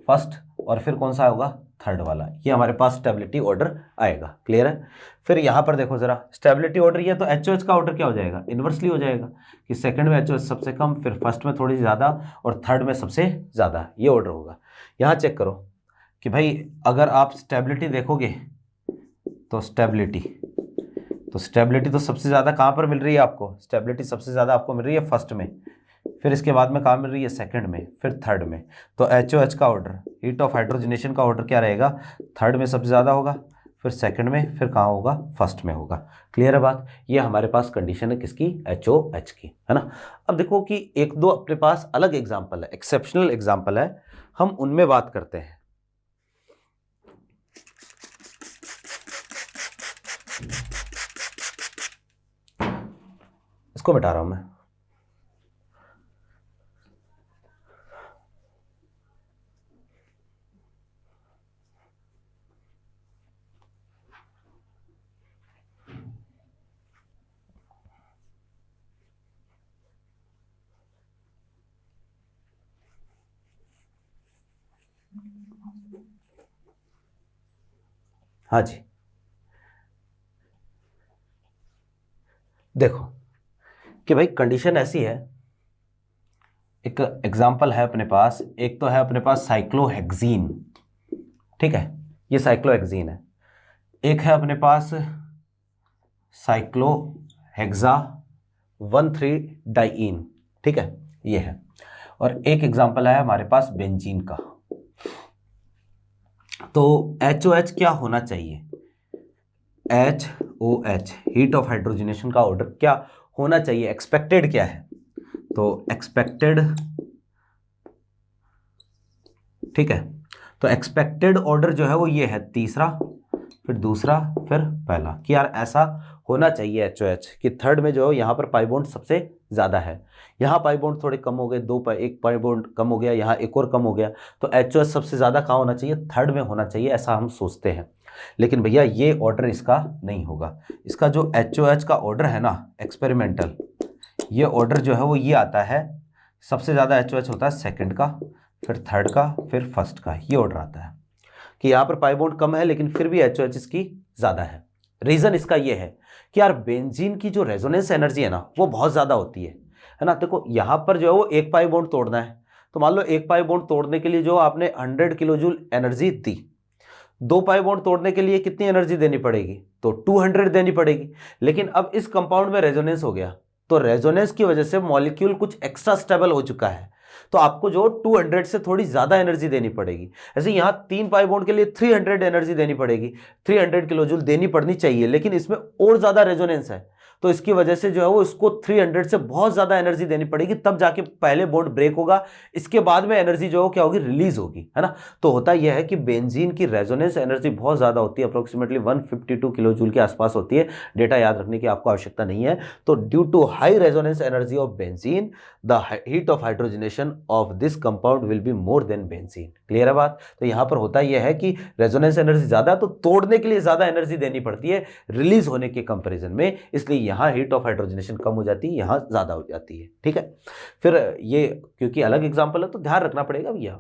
फर्स्ट, और फिर कौन सा होगा, थर्ड वाला। ये हमारे पास स्टेबिलिटी ऑर्डर आएगा। क्लियर है। फिर यहाँ पर देखो जरा, स्टेबिलिटी ऑर्डर ये तो HOH का ऑर्डर क्या हो जाएगा, इन्वर्सली हो जाएगा कि सेकंड में HOH सबसे कम, फिर फर्स्ट में थोड़ी ज़्यादा और थर्ड में सबसे ज़्यादा, ये ऑर्डर होगा। यहाँ चेक करो कि भाई अगर आप स्टेबिलिटी देखोगे तो स्टेबिलिटी तो सबसे ज़्यादा कहाँ पर मिल रही है आपको, स्टेबिलिटी सबसे ज़्यादा आपको मिल रही है फर्स्ट में, फिर इसके बाद में कहाँ मिल रही है, सेकंड में, फिर थर्ड में। तो HOH का ऑर्डर, हीट ऑफ हाइड्रोजनेशन का ऑर्डर क्या रहेगा, थर्ड में सबसे ज़्यादा होगा, फिर सेकंड में, फिर कहाँ होगा, फर्स्ट में होगा। क्लियर है बात। ये हमारे पास कंडीशन है किसकी, HOH की, है ना। अब देखो कि एक दो अपने पास अलग एग्जाम्पल है, एक्सेप्शनल एग्जाम्पल है, हम उनमें बात करते हैं। इसको मिटा रहा हूं मैं। हाँ जी, देखो कि भाई कंडीशन ऐसी है, एक एग्जाम्पल है अपने पास, एक तो है अपने पास साइक्लोहेक्सीन, ठीक है, ये साइक्लोहेक्सीन है। एक है अपने पास साइक्लोहेक्सा 1,3 डाइईन, ठीक है, ये है। और एक एग्जाम्पल है हमारे पास बेंजीन का। तो HOH क्या होना चाहिए, HOH OH heat of hydrogenation का ऑर्डर क्या होना चाहिए, एक्सपेक्टेड क्या है? तो एक्सपेक्टेड, ठीक है, तो एक्सपेक्टेड ऑर्डर जो है वो ये है, तीसरा फिर दूसरा फिर पहला, कि यार ऐसा होना चाहिए HOH कि थर्ड में जो है यहाँ पर पाई बॉन्ड सबसे ज़्यादा है, यहाँ पाई बॉन्ड थोड़े कम हो गए, एक पाई बॉन्ड कम हो गया, यहाँ एक और कम हो गया, तो HOH सबसे ज़्यादा कहाँ होना चाहिए? थर्ड में होना चाहिए, ऐसा हम सोचते हैं। लेकिन भैया ये ऑर्डर इसका नहीं होगा। इसका जो HOH का ऑर्डर है ना एक्सपेरिमेंटल, ये ऑर्डर जो है वो ये आता है, सबसे ज़्यादा HOH होता है सेकंड का, फिर थर्ड का, फिर फर्स्ट का, ये ऑर्डर आता है कि यहाँ पर पाई बॉन्ड कम है लेकिन फिर भी HOH इसकी ज़्यादा है। रीज़न इसका ये है कि यार बेंजीन की जो रेजोनेंस एनर्जी है ना वो बहुत ज़्यादा होती है ना। देखो यहाँ पर जो है वो एक पाई बॉन्ड तोड़ना है, तो मान लो एक पाई बॉन्ड तोड़ने के लिए जो आपने 100 किलो जूल एनर्जी दी, दो पाई बॉन्ड तोड़ने के लिए कितनी एनर्जी देनी पड़ेगी? तो 200 देनी पड़ेगी। लेकिन अब इस कंपाउंड में रेजोनेंस हो गया, तो रेजोनेंस की वजह से मॉलिक्यूल कुछ एक्स्ट्रा स्टेबल हो चुका है, तो आपको जो 200 से थोड़ी ज्यादा एनर्जी देनी पड़ेगी। ऐसे यहां 3 पाई बॉन्ड के लिए 300 एनर्जी देनी पड़ेगी, 300 किलो जूल देनी पड़नी चाहिए, लेकिन इसमें और ज्यादा रेजोनेंस है, तो इसकी वजह से जो है वो इसको 300 से बहुत ज्यादा एनर्जी देनी पड़ेगी, तब जाके पहले बॉन्ड ब्रेक होगा, इसके बाद में एनर्जी जो है क्या होगी? रिलीज होगी, है ना। तो होता यह है कि बेंजीन की रेजोनेंस एनर्जी बहुत ज्यादा होती है, अप्रोक्सीमेटली 152 किलो जूल के आसपास होती है। डेटा याद रखने की आपको आवश्यकता नहीं है। तो due to high resonance energy of benzene, the heat of hydrogenation of this compound will be more than benzene. Clear है बात? तो यहां पर होता यह है कि रेजोनेंस एनर्जी ज्यादा है तो तोड़ने के लिए ज्यादा एनर्जी देनी पड़ती है रिलीज होने के कंपैरिजन में, इसलिए यहां हीट ऑफ हाइड्रोजनेशन कम हो जाती है, यहां ज्यादा हो जाती है। ठीक है, फिर ये क्योंकि अलग एग्जांपल है तो ध्यान रखना पड़ेगा भैया।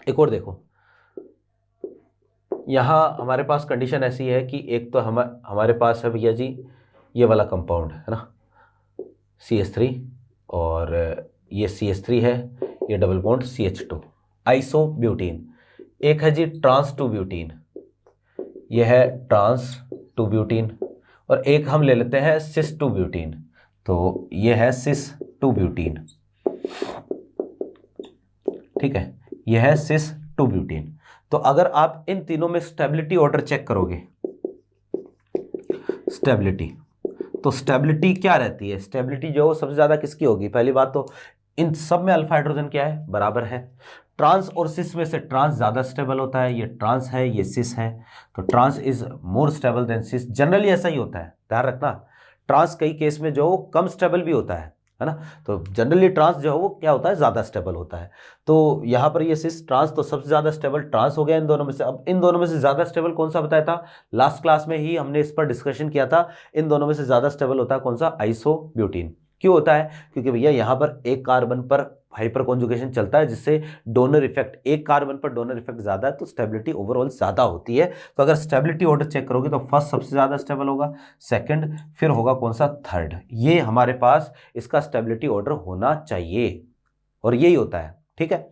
एक और देखो, यहां हमारे पास कंडीशन ऐसी है कि एक तो हमारे पास है भैया जी ये वाला कंपाउंड है ना CH3, और ये CH3 है, ये डबल बॉन्ड CH2 आइसोब्यूटीन। एक है जी ट्रांस टू ब्यूटीन, यह है ट्रांस टू ब्यूटीन, और एक हम ले लेते हैं सिस टू ब्यूटीन, तो यह है सिस टू ब्यूटीन। ठीक है, यह है सिस टू ब्यूटीन। तो अगर आप इन तीनों में स्टेबिलिटी ऑर्डर चेक करोगे, स्टेबिलिटी, तो स्टेबिलिटी क्या रहती है? स्टेबिलिटी जो है सबसे ज्यादा किसकी होगी? पहली बात तो इन सब में अल्फा हाइड्रोजन क्या है? बराबर है। ट्रांस और सिस में से ट्रांस ज्यादा स्टेबल होता है, ये ट्रांस है ये सिस है, तो trans is more stable than cis. Generally ऐसा ही होता है, ध्यान रखना। ट्रांस कई केस में जो कम स्टेबल भी होता है ना, तो जनरली ट्रांस जो है वो क्या होता है? ज्यादा स्टेबल होता है। तो यहाँ पर ये सिस ट्रांस, तो सबसे ज्यादा स्टेबल ट्रांस हो गया इन दोनों में से। अब इन दोनों में से ज्यादा स्टेबल कौन सा बताया था? लास्ट क्लास में ही हमने इस पर डिस्कशन किया था। इन दोनों में से ज्यादा स्टेबल होता है कौन सा? आइसोब्यूटीन। क्यों होता है? क्योंकि भैया यहाँ पर एक कार्बन पर हाइपर कॉन्जुगेशन चलता है, जिससे डोनर इफेक्ट, एक कार्बन पर डोनर इफेक्ट ज्यादा है, तो स्टेबिलिटी ओवरऑल ज्यादा होती है। तो अगर स्टेबिलिटी ऑर्डर चेक करोगे तो फर्स्ट सबसे ज्यादा स्टेबल होगा, सेकंड, फिर होगा कौन सा? थर्ड। ये हमारे पास इसका स्टेबिलिटी ऑर्डर होना चाहिए, और यही होता है। ठीक है,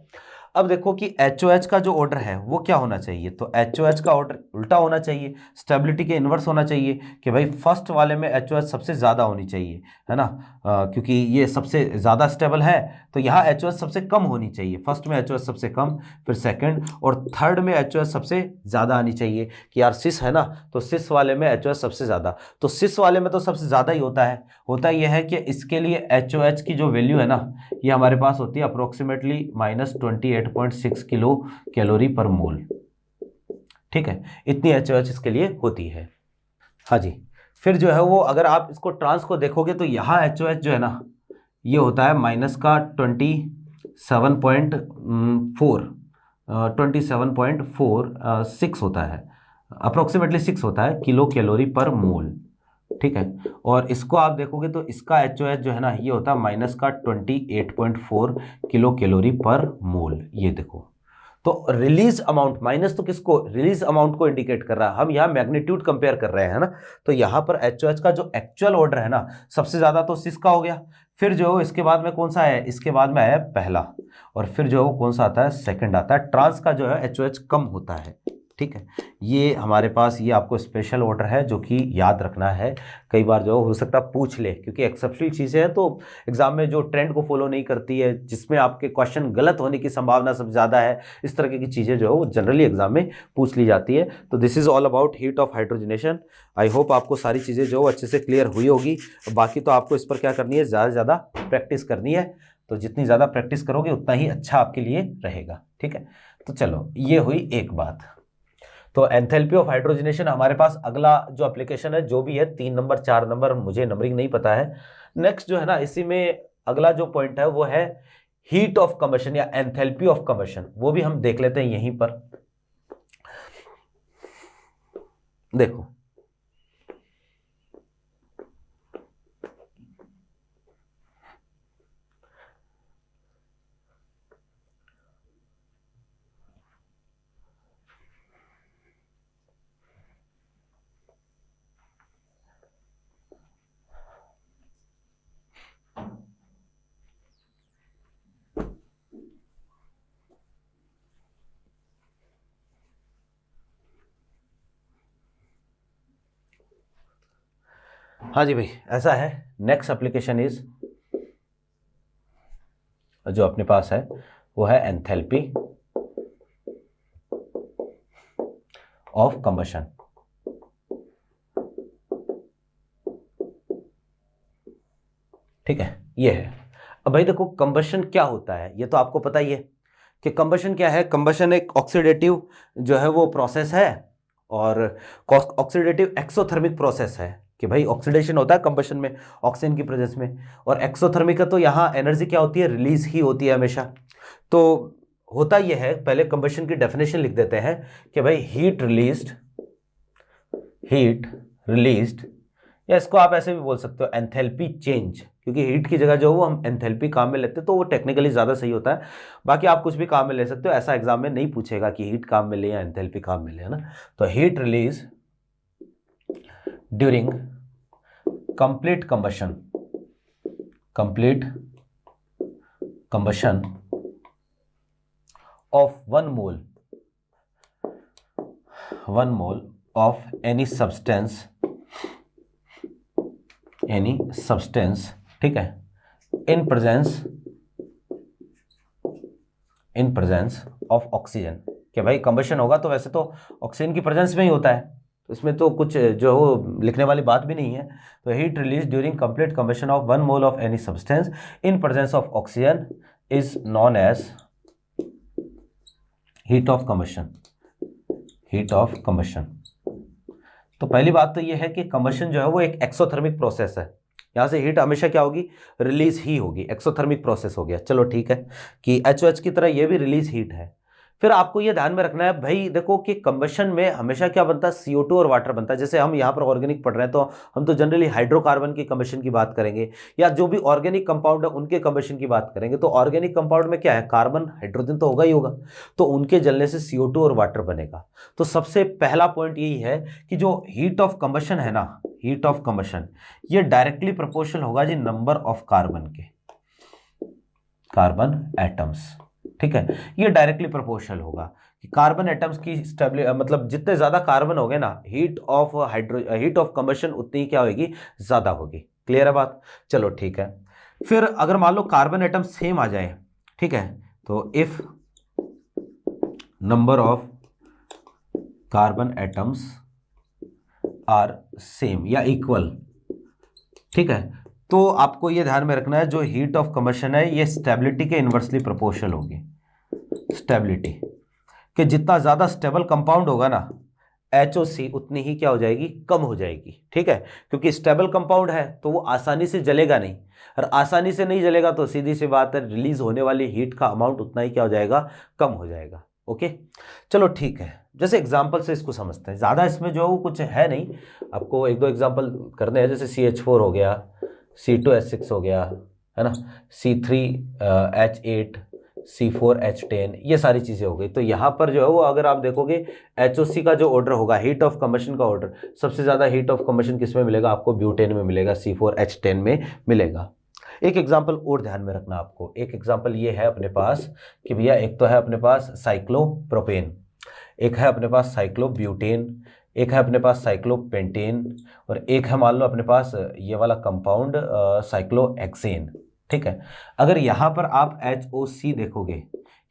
अब देखो कि HOH का जो ऑर्डर है वो क्या होना चाहिए? तो HOH का ऑर्डर उल्टा होना चाहिए, स्टेबिलिटी के इन्वर्स होना चाहिए, कि भाई फर्स्ट वाले में HOH सबसे ज़्यादा होनी चाहिए, है ना, क्योंकि ये सबसे ज़्यादा स्टेबल है, तो यहाँ HOH सबसे कम होनी चाहिए। फर्स्ट में HOH सबसे कम, फिर सेकंड और थर्ड में HOH सबसे ज़्यादा आनी चाहिए, कि यार सिस है ना, तो सिस वाले में HOH सबसे ज़्यादा, तो सिस वाले में तो सबसे ज़्यादा ही होता है। होता यह है कि इसके लिए HOH की जो वैल्यू है ना, ये हमारे पास होती है अप्रोक्सीमेटली -28.6 किलो कैलोरी पर मोल। ठीक है, इतनी HOH इसके लिए होती है। हाँ जी, फिर जो है वो अगर आप इसको ट्रांस को देखोगे तो यहाँ HOH जो है ना, ये होता है -27.46 होता है, अप्रोक्सीमेटली 6 होता है किलो कैलोरी पर मोल। ठीक है, और इसको आप देखोगे तो इसका HOH जो है ना, ये होता है -28.4 किलो कैलोरी पर मोल। ये देखो, तो रिलीज अमाउंट, माइनस तो किसको? रिलीज अमाउंट को इंडिकेट कर रहा है। हम यहाँ मैग्नीट्यूड कंपेयर कर रहे हैं ना, तो यहाँ पर HOH का जो एक्चुअल ऑर्डर है ना, सबसे ज्यादा तो सिस का हो गया, फिर जो इसके बाद में कौन सा है? इसके बाद में है पहला, और फिर जो कौन सा आता है? सेकंड आता है। ट्रांस का जो है HOH कम होता है। ठीक है, ये हमारे पास ये आपको स्पेशल ऑर्डर है जो कि याद रखना है। कई बार जो हो सकता है पूछ ले, क्योंकि एक्सेप्शनल चीज़ें हैं तो एग्जाम में जो ट्रेंड को फॉलो नहीं करती है, जिसमें आपके क्वेश्चन गलत होने की संभावना सबसे ज़्यादा है, इस तरह की चीज़ें जो है वो जनरली एग्जाम में पूछ ली जाती है। तो this is all about heat of hydrogenation. I hope आपको सारी चीज़ें जो अच्छे से क्लियर हुई होगी। बाकी तो आपको इस पर क्या करनी है, ज़्यादा से ज़्यादा प्रैक्टिस करनी है। तो जितनी ज़्यादा प्रैक्टिस करोगे उतना ही अच्छा आपके लिए रहेगा। ठीक है, तो चलो ये हुई एक बात। तो एंथैल्पी ऑफ हाइड्रोजनेशन हमारे पास अगला जो एप्लीकेशन है, जो भी है 3 नंबर 4 नंबर, मुझे नंबरिंग नहीं पता है। नेक्स्ट जो है ना, इसी में अगला जो पॉइंट है वो है हीट ऑफ कंबशन या एंथैल्पी ऑफ कंबशन। वो भी हम देख लेते हैं यहीं पर। देखो हाँ जी भाई, ऐसा है। नेक्स्ट एप्लीकेशन इज जो अपने पास है वो है एंथैल्पी ऑफ कंबशन। ठीक है, ये है। अब भाई देखो, कंबशन क्या होता है ये तो आपको पता ही है कि कंबशन क्या है। कंबशन एक ऑक्सीडेटिव जो है वो प्रोसेस है, और ऑक्सीडेटिव एक्सोथर्मिक प्रोसेस है कि भाई ऑक्सीडेशन होता है कंबशन में ऑक्सीजन की प्रेजेंस में, और एक्सोथर्मिक का तो यहाँ एनर्जी क्या होती है, रिलीज ही होती है हमेशा। तो होता यह है, पहले कंबशन की डेफिनेशन लिख देते हैं कि भाई हीट रिलीज्ड, या इसको आप ऐसे भी बोल सकते हो एंथैल्पी चेंज, क्योंकि हीट की जगह जो वो हम एंथैल्पी काम में लेते हैं तो वो टेक्निकली ज़्यादा सही होता है। बाकी आप कुछ भी काम में ले सकते हो, ऐसा एग्जाम में नहीं पूछेगा कि हीट काम में ले या एंथैल्पी काम में ले, है ना। तो heat release during complete combustion of 1 mole of any substance, ठीक है, इन प्रेजेंस ऑफ ऑक्सीजन। कि भाई कंबशन होगा तो वैसे तो ऑक्सीजन की प्रेजेंस में ही होता है, तो इसमें तो कुछ जो हो लिखने वाली बात भी नहीं है। तो heat release during complete combustion of 1 mole of any substance in presence of oxygen is known as heat of combustion. तो पहली बात तो ये है कि कंबशन जो है वो एक एक्सोथर्मिक प्रोसेस है। यहाँ से हीट हमेशा क्या होगी, रिलीज ही होगी, एक्सोथर्मिक प्रोसेस हो गया। चलो ठीक है कि HOH की तरह ये भी रिलीज हीट है। फिर आपको ये ध्यान में रखना है भाई, देखो कि कंबशन में हमेशा क्या बनता है, CO2 और वाटर बनता है। जैसे हम यहाँ पर ऑर्गेनिक पढ़ रहे हैं तो हम तो जनरली हाइड्रोकार्बन की कंबशन की बात करेंगे, या जो भी ऑर्गेनिक कंपाउंड है उनके कंबशन की बात करेंगे। तो ऑर्गेनिक कंपाउंड में क्या है, कार्बन हाइड्रोजन तो होगा ही होगा, तो उनके जलने से CO2 और वाटर बनेगा। तो सबसे पहला पॉइंट यही है कि जो हीट ऑफ कंबशन है ना, हीट ऑफ कंबशन ये डायरेक्टली प्रोपोर्शनल होगा जी नंबर ऑफ कार्बन एटम्स। ठीक है, ये डायरेक्टली प्रोपोर्शनल होगा कि कार्बन एटम्स की मतलब जितने ज्यादा कार्बन होंगे ना, हीट ऑफ कंबशन उतनी क्या होगी, ज्यादा होगी। क्लियर है बात। चलो ठीक है, फिर अगर मान लो कार्बन एटम सेम आ जाए, ठीक है, तो if number of carbon atoms are same या इक्वल, ठीक है, तो आपको ये ध्यान में रखना है जो हीट ऑफ कंबशन है ये स्टेबिलिटी के इन्वर्सली प्रोपोर्शनल होगी। स्टेबिलिटी कि जितना ज्यादा स्टेबल कंपाउंड होगा ना, HOC उतनी ही क्या हो जाएगी, कम हो जाएगी। ठीक है, क्योंकि स्टेबल कंपाउंड है तो वो आसानी से जलेगा नहीं, और आसानी से नहीं जलेगा तो सीधी सी बात है, रिलीज होने वाली हीट का अमाउंट उतना ही क्या हो जाएगा, कम हो जाएगा। ओके, चलो ठीक है, जैसे एग्जांपल से इसको समझते हैं। ज़्यादा इसमें जो कुछ है नहीं, आपको 1-2 एग्जांपल करने हैं। जैसे CH4 हो गया, C2H6 हो गया, है ना, C3H8, C4H10, ये सारी चीज़ें हो गई। तो यहाँ पर जो है वो अगर आप देखोगे HOC का जो ऑर्डर होगा, हीट ऑफ कंबशन का ऑर्डर, सबसे ज़्यादा हीट ऑफ कंबशन किस में मिलेगा आपको, ब्यूटेन में मिलेगा, C4H10 में मिलेगा। एक एग्जाम्पल और ध्यान में रखना आपको, एक एग्जाम्पल ये है अपने पास कि भैया एक तो है अपने पास साइक्लोप्रोपेन, एक है अपने पास साइक्लोब्यूटेन, एक है अपने पास साइक्लोपेंटेन, और एक है मान लो अपने पास ये वाला कंपाउंड साइक्लोहेक्सेन। ठीक है, अगर यहाँ पर आप HOC देखोगे,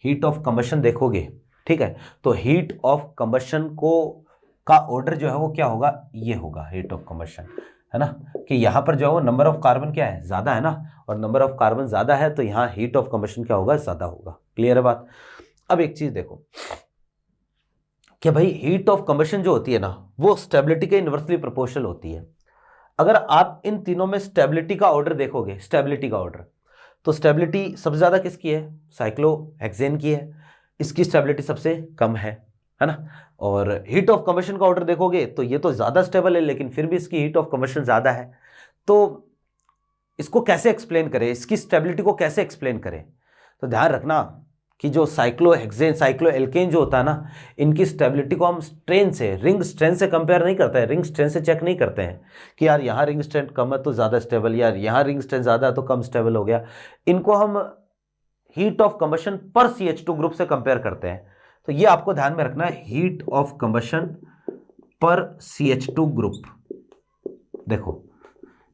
हीट ऑफ कंबशन देखोगे, ठीक है, तो हीट ऑफ कंबशन को का ऑर्डर जो है वो क्या होगा, ये होगा हीट ऑफ कंबशन, है ना, कि यहाँ पर जो है वो नंबर ऑफ कार्बन क्या है, ज़्यादा है ना, और नंबर ऑफ कार्बन ज़्यादा है तो यहाँ हीट ऑफ कंबशन क्या होगा, ज़्यादा होगा। क्लियर है बात। अब एक चीज़ देखो कि भाई हीट ऑफ कंबशन जो होती है ना वो स्टेबिलिटी के इनवर्सली प्रोपोर्शनल होती है। अगर आप इन तीनों में स्टेबिलिटी का ऑर्डर देखोगे, स्टेबिलिटी का ऑर्डर, तो स्टेबिलिटी सबसे ज़्यादा किसकी है, साइक्लोहेक्सेन की है, इसकी स्टेबिलिटी सबसे कम है ना। और हीट ऑफ कंबशन का ऑर्डर देखोगे तो ये तो ज़्यादा स्टेबल है लेकिन फिर भी इसकी हीट ऑफ कंबशन ज़्यादा है। तो इसको कैसे एक्सप्लेन करें, इसकी स्टेबिलिटी को कैसे एक्सप्लेन करें, तो ध्यान रखना कि जो साइक्लोहेक्सेन साइक्लोएल्केन जो होता है ना, इनकी स्टेबिलिटी को हम स्ट्रेन से, रिंग स्ट्रेंथ से कंपेयर नहीं करते हैं, रिंग स्ट्रेंथ से चेक नहीं करते हैं कि यार यहाँ रिंग स्ट्रेंथ कम है तो ज़्यादा स्टेबल, यार यहाँ रिंग स्ट्रेंथ ज़्यादा है तो कम स्टेबल हो गया। इनको हम हीट ऑफ कंबशन पर CH2 ग्रुप से कंपेयर करते हैं। तो ये आपको ध्यान में रखना है, हीट ऑफ कंबशन पर CH2 ग्रुप। देखो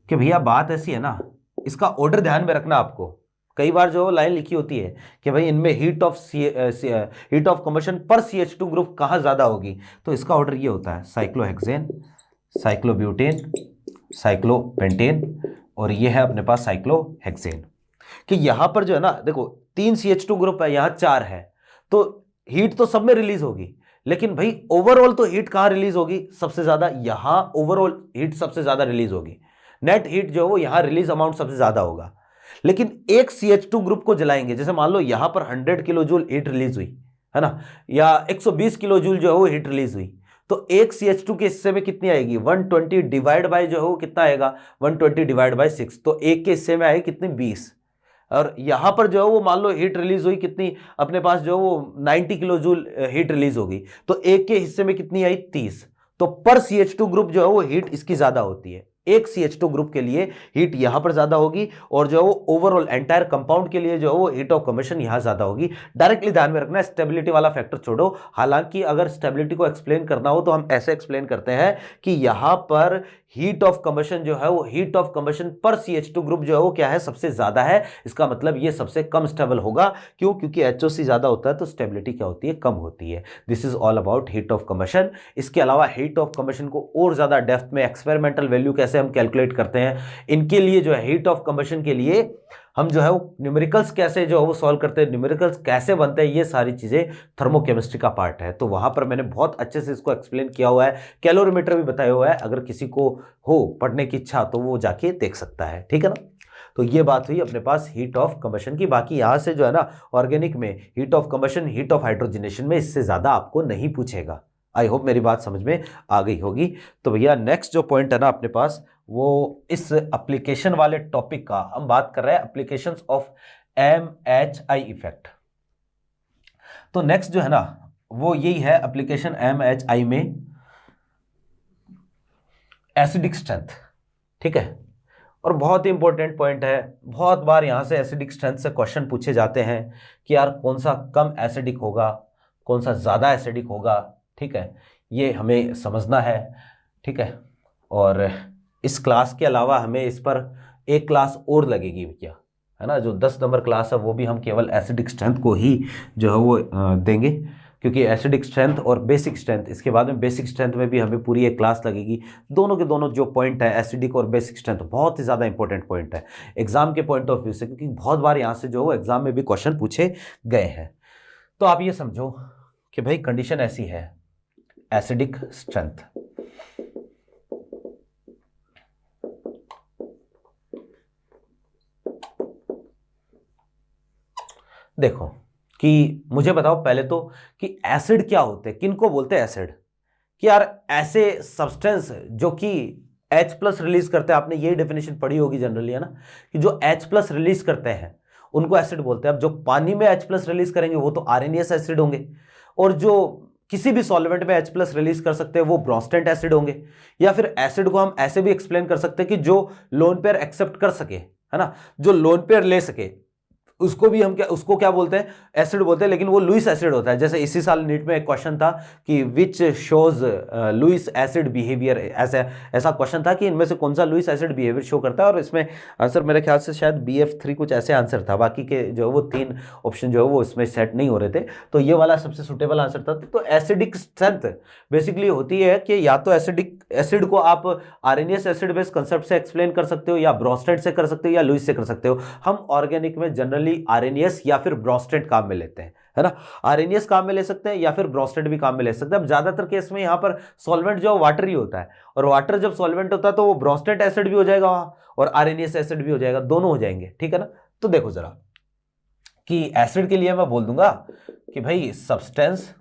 कि भैया बात ऐसी है ना, इसका ऑर्डर ध्यान में रखना आपको। कई बार जो लाइन लिखी होती है कि भाई इनमें हीट ऑफ कंबशन पर CH2 ग्रुप कहाँ ज़्यादा होगी, तो इसका ऑर्डर ये होता है, साइक्लोहेक्सेन, साइक्लोब्यूटेन, साइक्लोपेंटेन, और ये है अपने पास साइक्लोहेक्सेन। कि यहाँ पर जो है ना देखो 3 CH2 ग्रुप है, यहाँ 4 है, तो हीट तो सब में रिलीज होगी, लेकिन भाई ओवरऑल तो हीट कहाँ रिलीज होगी, सबसे ज्यादा यहाँ ओवरऑल हीट सबसे ज्यादा रिलीज होगी, नेट हीट जो है वो यहाँ रिलीज अमाउंट सबसे ज्यादा होगा। लेकिन एक CH2 ग्रुप को जलाएंगे, जैसे मान लो यहाँ पर 100 किलो जूल हीट रिलीज हुई है ना, या 120 किलो जूल जो है वो हीट रिलीज हुई, तो एक CH2 के हिस्से में कितनी आएगी, 120 डिवाइड बाय जो है वो कितना आएगा, 120 डिवाइड बाय 6, तो एक के हिस्से में आएगी कितनी, 20। और यहां पर जो है वो मान लो हीट रिलीज हुई कितनी, अपने पास जो है वो 90 किलो जूल हीट रिलीज होगी, तो एक के हिस्से में कितनी आई, 30। तो पर CH2 ग्रुप जो है वो हीट इसकी ज्यादा होती है, एक CH2 ग्रुप के लिए हीट यहां पर ज्यादा होगी, और जो है वो ओवरऑल एंटायर कंपाउंड के लिए जो है वो हीट ऑफ कंबशन यहां ज्यादा होगी। डायरेक्टली ध्यान में रखना है, स्टेबिलिटी वाला फैक्टर छोड़ो। हालांकि अगर स्टेबिलिटी को एक्सप्लेन करना हो तो हम ऐसे एक्सप्लेन करते हैं कि यहां पर हीट ऑफ कंबशन जो है वो हीट ऑफ कंबशन पर CH2 ग्रुप जो है वो क्या है, सबसे ज्यादा है, इसका मतलब ये सबसे कम स्टेबल होगा। क्यों, क्योंकि HOC ज्यादा होता है तो स्टेबिलिटी क्या होती है, कम होती है। This is all about heat of combustion. इसके अलावा हीट ऑफ कंबशन को और ज्यादा डेप्थ में एक्सपेरिमेंटल वैल्यू कैसे हम कैलकुलेट करते हैं, इनके लिए जो है हीट ऑफ कंबशन के लिए हम जो है वो न्यूमेरिकल्स कैसे जो है वो सॉल्व करते हैं, न्यूमेरिकल्स कैसे बनते हैं, ये सारी चीज़ें थर्मोकेमिस्ट्री का पार्ट है। तो वहाँ पर मैंने बहुत अच्छे से इसको एक्सप्लेन किया हुआ है, कैलोरीमीटर भी बताया हुआ है, अगर किसी को हो पढ़ने की इच्छा तो वो जाके देख सकता है, ठीक है ना। तो ये बात हुई अपने पास हीट ऑफ कंबशन की। बाकी यहाँ से जो है ना ऑर्गेनिक में heat of combustion, heat of hydrogenation में इससे ज़्यादा आपको नहीं पूछेगा। आई होप मेरी बात समझ में आ गई होगी। तो भैया नेक्स्ट जो पॉइंट है ना अपने पास, वो इस एप्लीकेशन वाले टॉपिक का हम बात कर रहे हैं, एप्लीकेशंस ऑफ MHI इफेक्ट। तो नेक्स्ट जो है ना वो यही है, एप्लीकेशन MHI में एसिडिक स्ट्रेंथ, ठीक है। और बहुत ही इंपॉर्टेंट पॉइंट है, बहुत बार यहां से एसिडिक स्ट्रेंथ से क्वेश्चन पूछे जाते हैं कि यार कौन सा कम एसिडिक होगा, कौन सा ज़्यादा एसिडिक होगा, ठीक है, ये हमें समझना है, ठीक है। और इस क्लास के अलावा हमें इस पर एक क्लास और लगेगी भैया, है ना, जो 10 नंबर क्लास है वो भी हम केवल एसिडिक स्ट्रेंथ को ही जो है वो देंगे, क्योंकि एसिडिक स्ट्रेंथ और बेसिक स्ट्रेंथ, इसके बाद में बेसिक स्ट्रेंथ में भी हमें पूरी एक क्लास लगेगी। दोनों के दोनों जो पॉइंट है एसिडिक और बेसिक स्ट्रेंथ बहुत ही ज़्यादा इंपॉर्टेंट पॉइंट है एग्जाम के पॉइंट ऑफ व्यू से, क्योंकि बहुत बार यहाँ से जो एग्जाम में भी क्वेश्चन पूछे गए हैं। तो आप ये समझो कि भाई कंडीशन ऐसी है, एसिडिक स्ट्रेंथ, देखो कि मुझे बताओ पहले तो कि एसिड क्या होते हैं, किनको बोलते हैं एसिड, कि यार ऐसे सब्सटेंस जो कि H+ रिलीज करते हैं, आपने ये डेफिनेशन पढ़ी होगी जनरली, है ना, कि जो H+ रिलीज करते हैं उनको एसिड बोलते हैं। अब जो पानी में H+ रिलीज करेंगे वो तो आर्सेनियस एसिड होंगे, और जो किसी भी सॉल्वेंट में H+ रिलीज कर सकते हैं वो ब्रोंस्टेंट एसिड होंगे। या फिर एसिड को हम ऐसे भी एक्सप्लेन कर सकते हैं कि जो लोन पेयर एक्सेप्ट कर सके, है ना, जो लोन पेयर ले सके, उसको भी हम उसको क्या बोलते हैं, एसिड बोलते हैं, लेकिन वो लुईस एसिड होता है। जैसे इसी साल नीट में एक क्वेश्चन था कि which shows Lewis acid behaviour, ऐसा क्वेश्चन था कि इनमें से कौन सा लुईस एसिड बिहेवियर शो करता है, और इसमें आंसर मेरे ख्याल से शायद BF3 कुछ ऐसे आंसर था, बाकी के जो वो 3 ऑप्शन जो है वो इसमें सेट नहीं हो रहे थे, तो ये वाला सबसे सुटेबल आंसर था। तो एसिडिक स्ट्रेंथ बेसिकली होती है कि या तो एसिड को आप आर्रेनियस एसिड बेस कंसेप्ट से एक्सप्लेन कर सकते हो, या ब्रोस्टेड से कर सकते हो, या लुईस से कर सकते हो। हम ऑर्गेनिक में जनरली आर्रेनियस या फिर ब्रोस्टेड काम में लेते हैं, है ना। आर्रेनियस काम में ले सकते हैं या फिर ब्रोस्टेड भी काम में ले सकते हैं। अब ज्यादातर केस में यहां पर सॉल्वेंट जो वाटर ही होता है, और वाटर जब सॉल्वेंट होता है तो वो ब्रोस्टेड एसिड भी हो जाएगा वहां, और आर्रेनियस एसिड भी हो जाएगा, दोनों हो जाएंगे, ठीक है ना। तो देखो जरा कि एसिड के लिए मैं बोल दूंगा कि भाई सब्सटेंस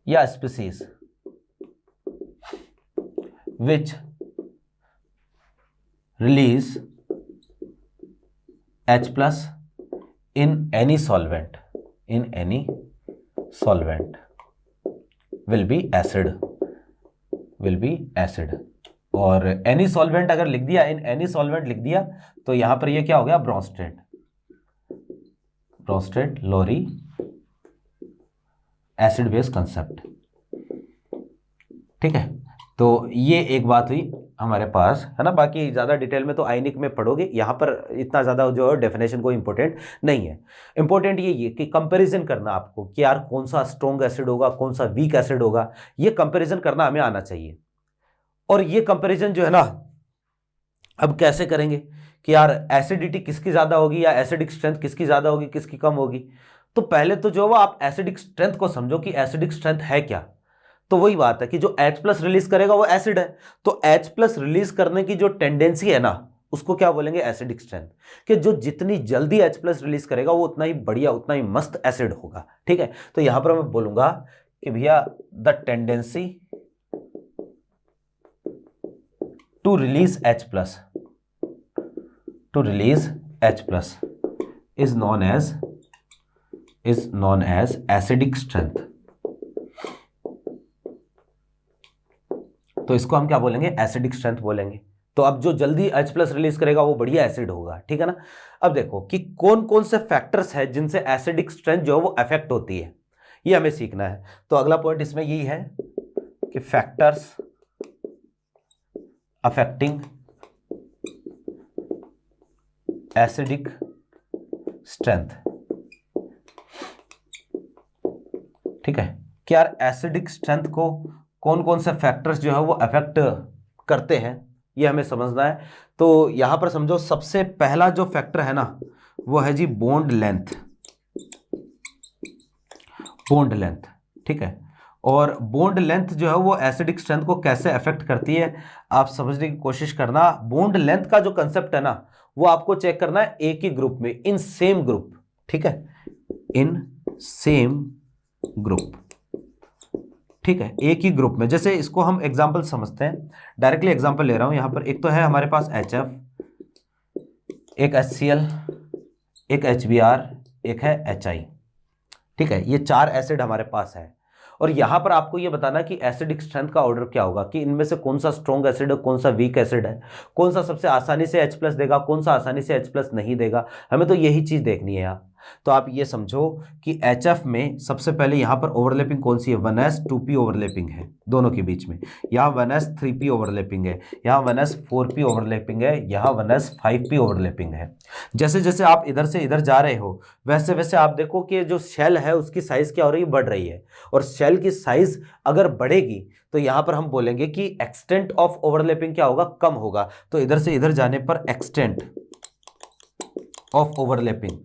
या species which release H plus in any solvent will be acid, और any solvent अगर लिख दिया, in any solvent लिख दिया, तो यहां पर ये क्या हो गया, ब्रोस्टेड लोरी एसिड बेस कंसेप्ट, ठीक है। तो ये एक बात हुई हमारे पास, है ना। बाकी ज़्यादा डिटेल में तो आयनिक में पढ़ोगे, यहाँ पर इतना ज़्यादा जो है डेफिनेशन को इंपॉर्टेंट नहीं है। इंपॉर्टेंट ये कि कंपैरिजन करना आपको कि यार कौन सा स्ट्रॉन्ग एसिड होगा, कौन सा वीक एसिड होगा, ये कंपैरिजन करना हमें आना चाहिए। और ये कंपैरिजन जो है ना, अब कैसे करेंगे कि यार एसिडिटी किसकी ज़्यादा होगी, या एसिडिक स्ट्रेंथ किसकी ज़्यादा होगी, किसकी कम होगी। तो पहले तो जो है आप एसिडिक स्ट्रेंथ को समझो कि एसिडिक स्ट्रेंथ है क्या। तो वही बात है कि जो H+ रिलीज करेगा वो एसिड है, तो H+ रिलीज करने की जो टेंडेंसी है ना, उसको क्या बोलेंगे, एसिडिक स्ट्रेंथ। कि जो जितनी जल्दी H+ रिलीज करेगा वो उतना ही बढ़िया, उतना ही मस्त एसिड होगा, ठीक है। तो यहां पर मैं बोलूंगा कि भैया the tendency to release H+ is known as acidic strength. तो इसको हम क्या बोलेंगे, एसिडिक स्ट्रेंथ बोलेंगे। तो अब जो जल्दी H+ रिलीज करेगा वो बढ़िया एसिड होगा, ठीक है ना। अब देखो कि कौन कौन से फैक्टर्स हैं जिनसे एसिडिक स्ट्रेंथ जो है वो अफेक्ट होती है, ये हमें सीखना है। तो अगला पॉइंट इसमें यही है कि फैक्टर्स अफेक्टिंग एसिडिक स्ट्रेंथ, ठीक है। कि यार एसिडिक स्ट्रेंथ को कौन कौन से फैक्टर्स जो है वो अफेक्ट करते हैं, ये हमें समझना है। तो यहां पर समझो सबसे पहला जो फैक्टर है ना, वो है जी बॉन्ड लेंथ, ठीक है। और बॉन्ड लेंथ जो है वो एसिडिक स्ट्रेंथ को कैसे अफेक्ट करती है, आप समझने की कोशिश करना। बॉन्ड लेंथ का जो कंसेप्ट है ना, वो आपको चेक करना है एक ही ग्रुप में, इन सेम ग्रुप, ठीक है, इन सेम ग्रुप, ठीक है, एक ही ग्रुप में। जैसे इसको हम एग्जांपल समझते हैं, डायरेक्टली एग्जांपल ले रहा हूं। यहां पर एक तो है हमारे पास HF, एक HCl, एक HBr, एक है HI, ठीक है। ये 4 एसिड हमारे पास है, और यहां पर आपको ये बताना कि एसिडिक स्ट्रेंथ का ऑर्डर क्या होगा, कि इनमें से कौन सा स्ट्रॉन्ग एसिड है, कौन सा वीक एसिड है, कौन सा सबसे आसानी से H+ देगा, कौन सा आसानी से H+ नहीं देगा। हमें तो यही चीज देखनी है यहाँ। तो आप ये समझो कि HF में सबसे पहले यहां पर ओवरलैपिंग कौन सी है, 1s 2p ओवरलैपिंग है दोनों के बीच में, यहाँ 1s 3p ओवरलैपिंग है, यहाँ 1s 4p ओवरलैपिंग है, यहाँ 1s 5p ओवरलैपिंग है। जैसे जैसे आप इधर से इधर जा रहे हो, वैसे वैसे आप देखो कि जो शेल है उसकी साइज क्या हो रही है, बढ़ रही है। और शेल की साइज अगर बढ़ेगी तो यहां पर हम बोलेंगे कि एक्सटेंट ऑफ ओवरलैपिंग क्या होगा, कम होगा। तो इधर से इधर जाने पर एक्सटेंट ऑफ ओवरलैपिंग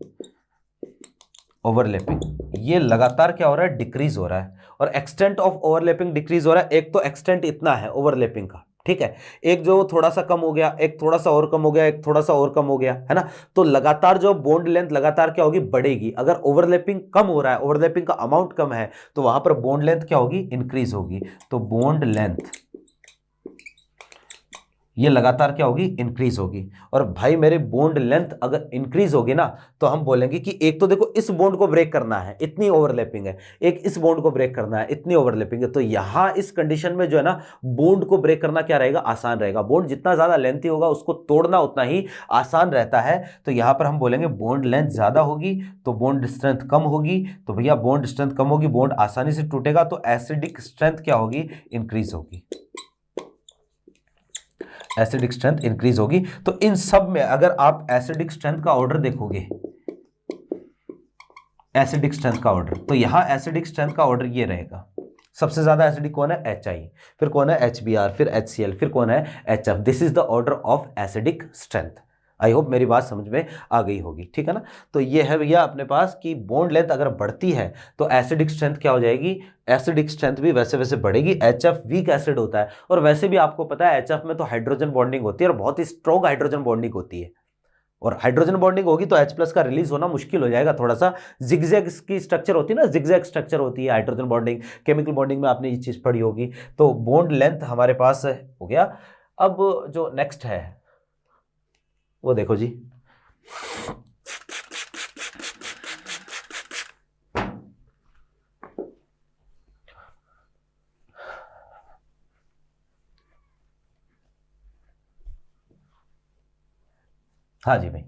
ये लगातार क्या हो रहा है, डिक्रीज हो रहा है। और एक्सटेंट ऑफ ओवरलैपिंग डिक्रीज हो रहा है। एक तो एक्सटेंट इतना है ओवरलैपिंग का, ठीक है, एक जो थोड़ा सा कम हो गया, एक थोड़ा सा और कम हो गया, एक थोड़ा सा और कम हो गया, है ना। तो लगातार जो बॉन्ड लेंथ लगातार क्या होगी, बढ़ेगी। अगर ओवरलैपिंग कम हो रहा है, ओवरलैपिंग का अमाउंट कम है, तो वहां पर बॉन्ड लेंथ क्या होगी, इंक्रीज होगी। तो बॉन्ड लेंथ ये लगातार क्या होगी, इंक्रीज होगी। और भाई मेरे बॉन्ड लेंथ अगर इंक्रीज होगी ना, तो हम बोलेंगे कि एक तो देखो इस बॉन्ड को ब्रेक करना है, इतनी ओवरलैपिंग है, एक इस बॉन्ड को ब्रेक करना है, इतनी ओवरलैपिंग है। तो यहां इस कंडीशन में जो है ना, बॉन्ड को ब्रेक करना क्या रहेगा, आसान रहेगा। बॉन्ड जितना ज्यादा लेंथी होगा उसको तोड़ना उतना ही आसान रहता है। तो यहां पर हम बोलेंगे बॉन्ड लेंथ ज्यादा होगी तो बॉन्ड स्ट्रेंथ कम होगी। तो भैया बॉन्ड स्ट्रेंथ कम होगी, बॉन्ड आसानी से टूटेगा, तो एसिडिक स्ट्रेंथ क्या होगी, इंक्रीज होगी। एसिडिक स्ट्रेंथ इंक्रीज होगी। तो इन सब में अगर आप एसिडिक स्ट्रेंथ का ऑर्डर देखोगे, एसिडिक स्ट्रेंथ का ऑर्डर, तो यहां एसिडिक स्ट्रेंथ का ऑर्डर ये रहेगा। सबसे ज्यादा एसिडिक कौन है, HI, फिर कौन है HBr, फिर HCl, फिर कौन है HF। This is the order of acidic strength. I hope मेरी बात समझ में आ गई होगी, ठीक है ना। तो ये है भैया अपने पास कि बॉन्ड लेंथ अगर बढ़ती है तो एसिडिक स्ट्रेंथ क्या हो जाएगी, एसिडिक स्ट्रेंथ भी वैसे वैसे बढ़ेगी। HF वीक एसिड होता है, और वैसे भी आपको पता है HF में तो हाइड्रोजन बॉन्डिंग होती है, और बहुत ही स्ट्रॉन्ग हाइड्रोजन बॉन्डिंग होती है। और हाइड्रोजन बॉन्डिंग होगी तो H+ का रिलीज होना मुश्किल हो जाएगा थोड़ा सा। जिगजैग की स्ट्रक्चर होती है ना, जिगजैग स्ट्रक्चर होती है हाइड्रोजन बॉन्डिंग। केमिकल बॉन्डिंग में आपने ये चीज पढ़ी होगी। तो बॉन्ड लेंथ हमारे पास हो गया। अब जो नेक्स्ट है वो देखो जी, हाँ जी भाई,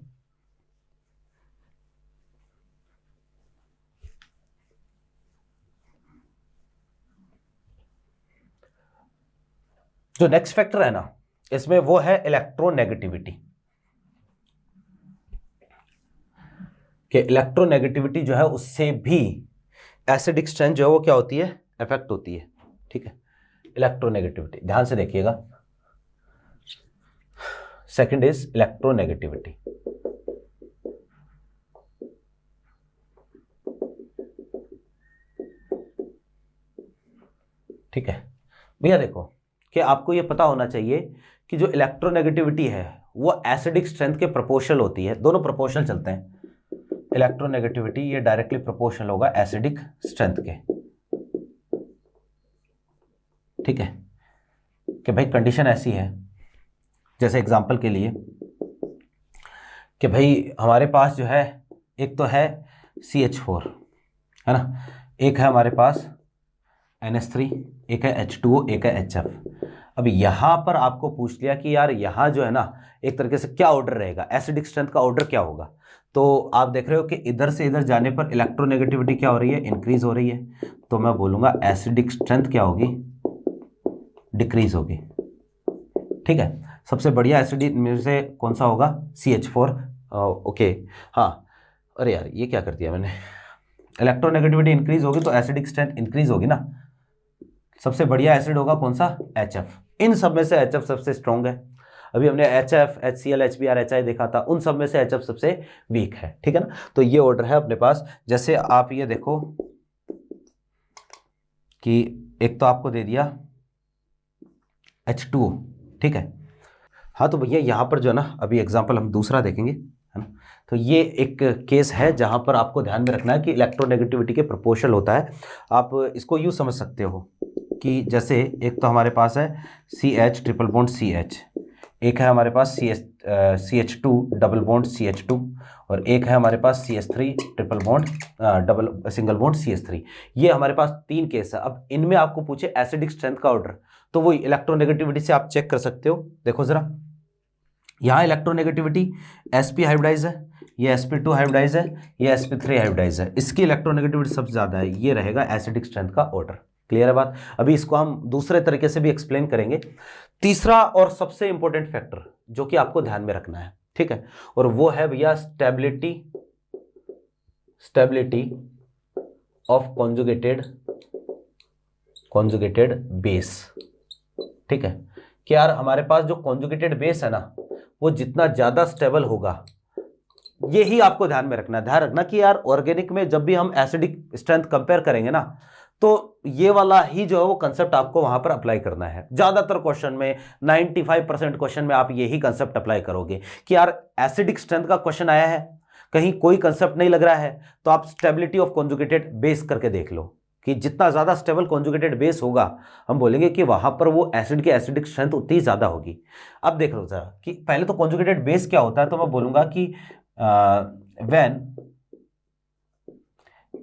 जो नेक्स्ट फैक्टर है ना इसमें वो है इलेक्ट्रोनेगेटिविटी। कि इलेक्ट्रोनेगेटिविटी जो है उससे भी एसिडिक स्ट्रेंथ जो है वो क्या होती है, इफेक्ट होती है। ठीक है, इलेक्ट्रोनेगेटिविटी ध्यान से देखिएगा। Second is electronegativity. ठीक है भैया, देखो कि आपको ये पता होना चाहिए कि जो इलेक्ट्रोनेगेटिविटी है वो एसिडिक स्ट्रेंथ के प्रोपोर्शनल होती है। दोनों प्रोपोर्शनल चलते हैं। इलेक्ट्रोनेगेटिविटी ये डायरेक्टली प्रोपोर्शनल होगा एसिडिक स्ट्रेंथ के। ठीक है, कि भाई कंडीशन ऐसी है, जैसे एग्जांपल के लिए कि भाई हमारे पास जो है एक तो है CH4 है ना, एक है हमारे पास NH3, एक है H2O, एक है HF। अब यहां पर आपको पूछ लिया कि यार यहां जो है ना एक तरीके से क्या ऑर्डर रहेगा, एसिडिक स्ट्रेंथ का ऑर्डर क्या होगा। तो आप देख रहे हो कि इधर से इधर जाने पर इलेक्ट्रोनेगेटिविटी क्या हो रही है, इंक्रीज हो रही है। तो मैं बोलूंगा एसिडिक स्ट्रेंथ क्या होगी, डिक्रीज होगी। ठीक है, सबसे बढ़िया एसिडिक में से कौन सा होगा, CH4। ओके हाँ, अरे यार ये क्या कर दिया मैंने, इलेक्ट्रोनेगेटिविटी इंक्रीज होगी तो एसिडिक स्ट्रेंथ इंक्रीज होगी ना। सबसे बढ़िया एसिड होगा कौन सा, HF। इन सब में से HF सबसे स्ट्रॉन्ग है। अभी हमने HF, HCl, HBr, HI देखा था, उन सब में से HF सबसे वीक है। ठीक है ना, तो ये ऑर्डर है अपने पास। जैसे आप ये देखो कि एक तो आपको दे दिया H2O। ठीक है, हाँ तो भैया यहाँ पर जो है ना अभी एग्जाम्पल हम दूसरा देखेंगे, है ना। तो ये एक केस है जहाँ पर आपको ध्यान में रखना है कि इलेक्ट्रोनेगेटिविटी के प्रोपोर्शनल होता है। आप इसको यूँ समझ सकते हो कि जैसे एक तो हमारे पास है CH ट्रिपल बॉन्ड CH, एक है हमारे पास CH2 डबल बॉन्ड CH2, और एक है हमारे पास CH3 triple bond double single bond CH3। ये हमारे पास तीन केस है। अब इनमें आपको पूछे एसिडिक स्ट्रेंथ का ऑर्डर, तो वो इलेक्ट्रोनेगेटिविटी से आप चेक कर सकते हो। देखो जरा, यहाँ इलेक्ट्रोनेगेटिविटी sp हाइब्रिडाइज है, ये sp2 हाइब्रिडाइज है, ये sp3 हाइब्रिडाइज है। इसकी इलेक्ट्रोनेगेटिविटी सबसे ज़्यादा है, ये रहेगा एसिडिक स्ट्रेंथ का ऑर्डर। क्लियर है बात। अभी इसको हम दूसरे तरीके से भी एक्सप्लेन करेंगे। तीसरा और सबसे इंपॉर्टेंट फैक्टर जो कि आपको ध्यान में रखना है, ठीक है, और वो है भैया stability, stability of conjugated base. ठीक है, कि यार हमारे पास जो कॉन्जुगेटेड बेस है ना वो जितना ज्यादा स्टेबल होगा, यही आपको ध्यान में रखना है। ध्यान रखना कि यार ऑर्गेनिक में जब भी हम एसिडिक स्ट्रेंथ कंपेयर करेंगे ना, तो ये वाला ही जो है वो कंसेप्ट आपको वहां पर अप्लाई करना है। ज्यादातर क्वेश्चन में 95% क्वेश्चन में आप यही कंसेप्ट अप्लाई करोगे कि यार एसिडिक स्ट्रेंथ का क्वेश्चन आया है, कहीं कोई कंसेप्ट नहीं लग रहा है, तो आप स्टेबिलिटी ऑफ कॉन्जुगेटेड बेस करके देख लो कि जितना ज़्यादा स्टेबल कॉन्जुगेटेड बेस होगा हम बोलेंगे कि वहाँ पर वो एसिड की एसिडिक स्ट्रेंथ उतनी ज़्यादा होगी। अब देख लो ज़रा कि पहले तो कॉन्जुगेटेड बेस क्या होता है, तो मैं बोलूँगा कि when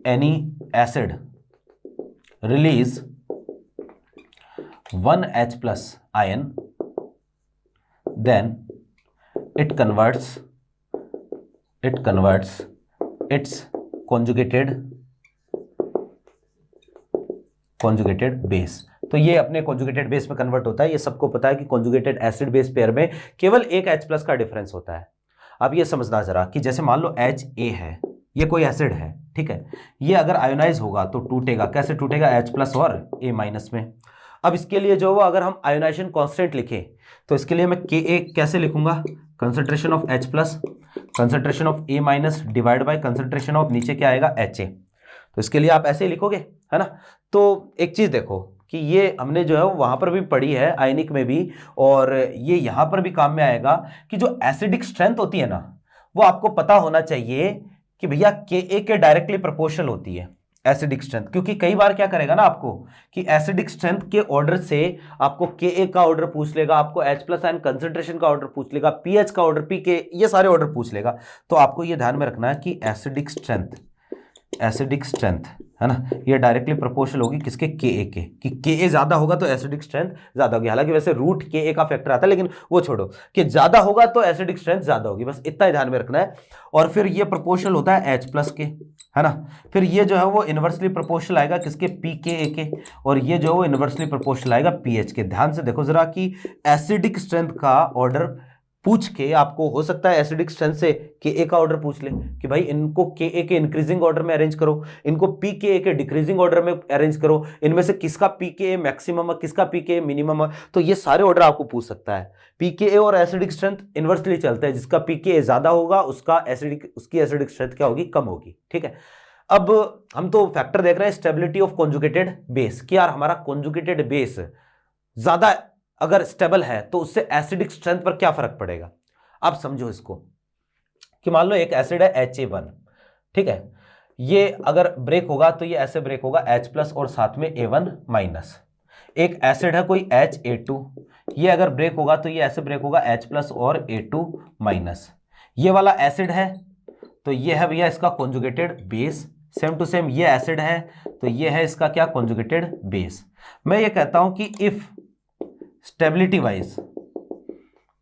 any acid release 1H+ ion, then it converts its conjugated base। तो ये अपने कॉन्जुगेटेड बेस में कन्वर्ट होता है। ये सबको पता है कि कॉन्जुगेटेड एसिड बेस पेयर में केवल एक H+ का डिफरेंस होता है। अब ये समझना जरा कि जैसे मान लो HA है, ये कोई एसिड है, ठीक है, ये अगर आयोनाइज होगा तो टूटेगा, कैसे टूटेगा, H+ और A- में। अब इसके लिए जो वो अगर हम आयोनाइजेशन कांस्टेंट लिखें तो इसके लिए मैं Ka कैसे लिखूंगा, concentration of H+, concentration of A- divide by concentration of नीचे क्या आएगा, Ha। तो इसके लिए आप ऐसे ही लिखोगे, है ना। तो एक चीज देखो कि ये हमने जो है वहां पर भी पढ़ी है, आयनिक में भी, और ये यहां पर भी काम में आएगा कि जो एसिडिक स्ट्रेंथ होती है ना, वो आपको पता होना चाहिए कि भैया Ka के डायरेक्टली प्रोपोर्शनल होती है एसिडिक स्ट्रेंथ। क्योंकि कई बार क्या करेगा ना आपको कि एसिडिक स्ट्रेंथ के ऑर्डर से आपको Ka का ऑर्डर पूछ लेगा, आपको H+ आयन कंसंट्रेशन का ऑर्डर पूछ लेगा, पीएच का ऑर्डर, पीके, ये सारे ऑर्डर पूछ लेगा। तो आपको ये ध्यान में रखना है कि एसिडिक स्ट्रेंथ है ना, ये डायरेक्टली प्रोपोर्शनल होगी किसके, Ka के, कि Ka ज्यादा होगा तो एसिडिक स्ट्रेंथ ज्यादा होगी। हालांकि वैसे रूट Ka का फैक्टर आता है, लेकिन वो छोड़ो, कि ज्यादा होगा तो एसिडिक स्ट्रेंथ ज्यादा होगी, बस इतना ही ध्यान में रखना है। और फिर ये प्रोपोर्शनल होता है H+ के, है ना। फिर ये जो है वो इनवर्सली प्रोपोर्शनल आएगा किसके, pKa के, और ये जो है वो इनवर्सली प्रोपोर्शनल आएगा pH के। ध्यान से देखो जरा कि एसिडिक स्ट्रेंथ का ऑर्डर पूछ के आपको हो सकता है एसिडिक स्ट्रेंथ से Ka का ऑर्डर पूछ ले कि भाई इनको Ka के इंक्रीजिंग ऑर्डर में अरेंज करो, इनको pKa के डिक्रीजिंग ऑर्डर में अरेंज करो, इनमें से किसका pKa मैक्सिमम है, किसका pKa मिनिमम है। तो ये सारे ऑर्डर आपको पूछ सकता है। pKa और एसिडिक स्ट्रेंथ इनवर्सली चलता है, जिसका pKa ज्यादा होगा उसकी एसिडिक स्ट्रेंथ क्या होगी, कम होगी, ठीक है। अब हम तो फैक्टर देख रहे हैं स्टेबिलिटी ऑफ कॉन्जुगेटेड बेस, कि यार हमारा कॉन्जुगेटेड बेस ज्यादा अगर स्टेबल है तो उससे एसिडिक स्ट्रेंथ पर क्या फर्क पड़ेगा। अब समझो इसको कि मान लो एक एसिड है Ha1, ठीक है, ये अगर ब्रेक होगा तो ये ऐसे ब्रेक होगा H+ और साथ में A1-। एक एसिड है कोई Ha2, ये अगर ब्रेक होगा तो ये ऐसे ब्रेक होगा H+ और A2-। ये वाला एसिड है तो ये है भैया इसका conjugated base, same to same ये एसिड है तो ये है इसका क्या, कॉन्जुगेटेड बेस। मैं ये कहता हूं कि इफ स्टेबिलिटी वाइज,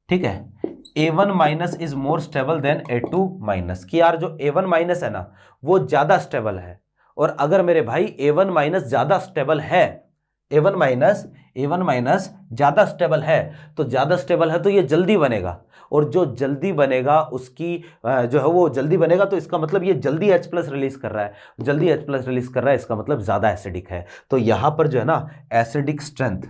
ठीक है, A1- is more stable then A2-, कि यार जो A1- है ना वो ज्यादा स्टेबल है, और अगर मेरे भाई A1- ज्यादा स्टेबल है, A1- ज्यादा स्टेबल है, तो ज्यादा स्टेबल है तो ये जल्दी बनेगा, और जो जल्दी बनेगा उसकी जो है वो जल्दी बनेगा, तो इसका मतलब ये जल्दी H+ रिलीज कर रहा है, जल्दी H+ रिलीज कर रहा है, इसका मतलब ज्यादा एसिडिक है। तो यहां पर जो है ना एसिडिक स्ट्रेंथ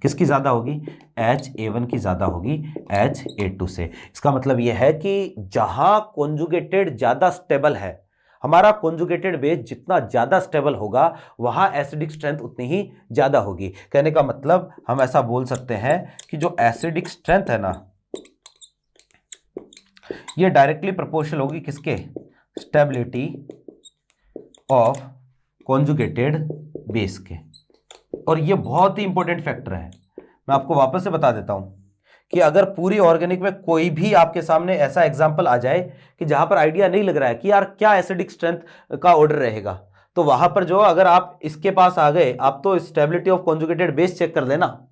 किसकी ज्यादा होगी, Ha1 की ज्यादा होगी Ha2 से। इसका मतलब यह है कि जहां कॉन्जुगेटेड ज्यादा स्टेबल है, हमारा कॉन्जुगेटेड बेस जितना ज्यादा स्टेबल होगा वहां एसिडिक स्ट्रेंथ उतनी ही ज्यादा होगी। कहने का मतलब हम ऐसा बोल सकते हैं कि जो एसिडिक स्ट्रेंथ है ना ये डायरेक्टली प्रोपोर्शनल होगी किसके, स्टेबिलिटी ऑफ कॉन्जुगेटेड बेस के। और ये बहुत ही इंपॉर्टेंट फैक्टर है, मैं आपको वापस से बता देता हूं कि अगर पूरी ऑर्गेनिक में कोई भी आपके सामने ऐसा एग्जांपल आ जाए कि जहां पर आइडिया नहीं लग रहा है कि यार क्या एसिडिक स्ट्रेंथ का ऑर्डर रहेगा, तो वहां पर जो अगर आप इसके पास आ गए, आप तो stability of conjugated base check कर लेना,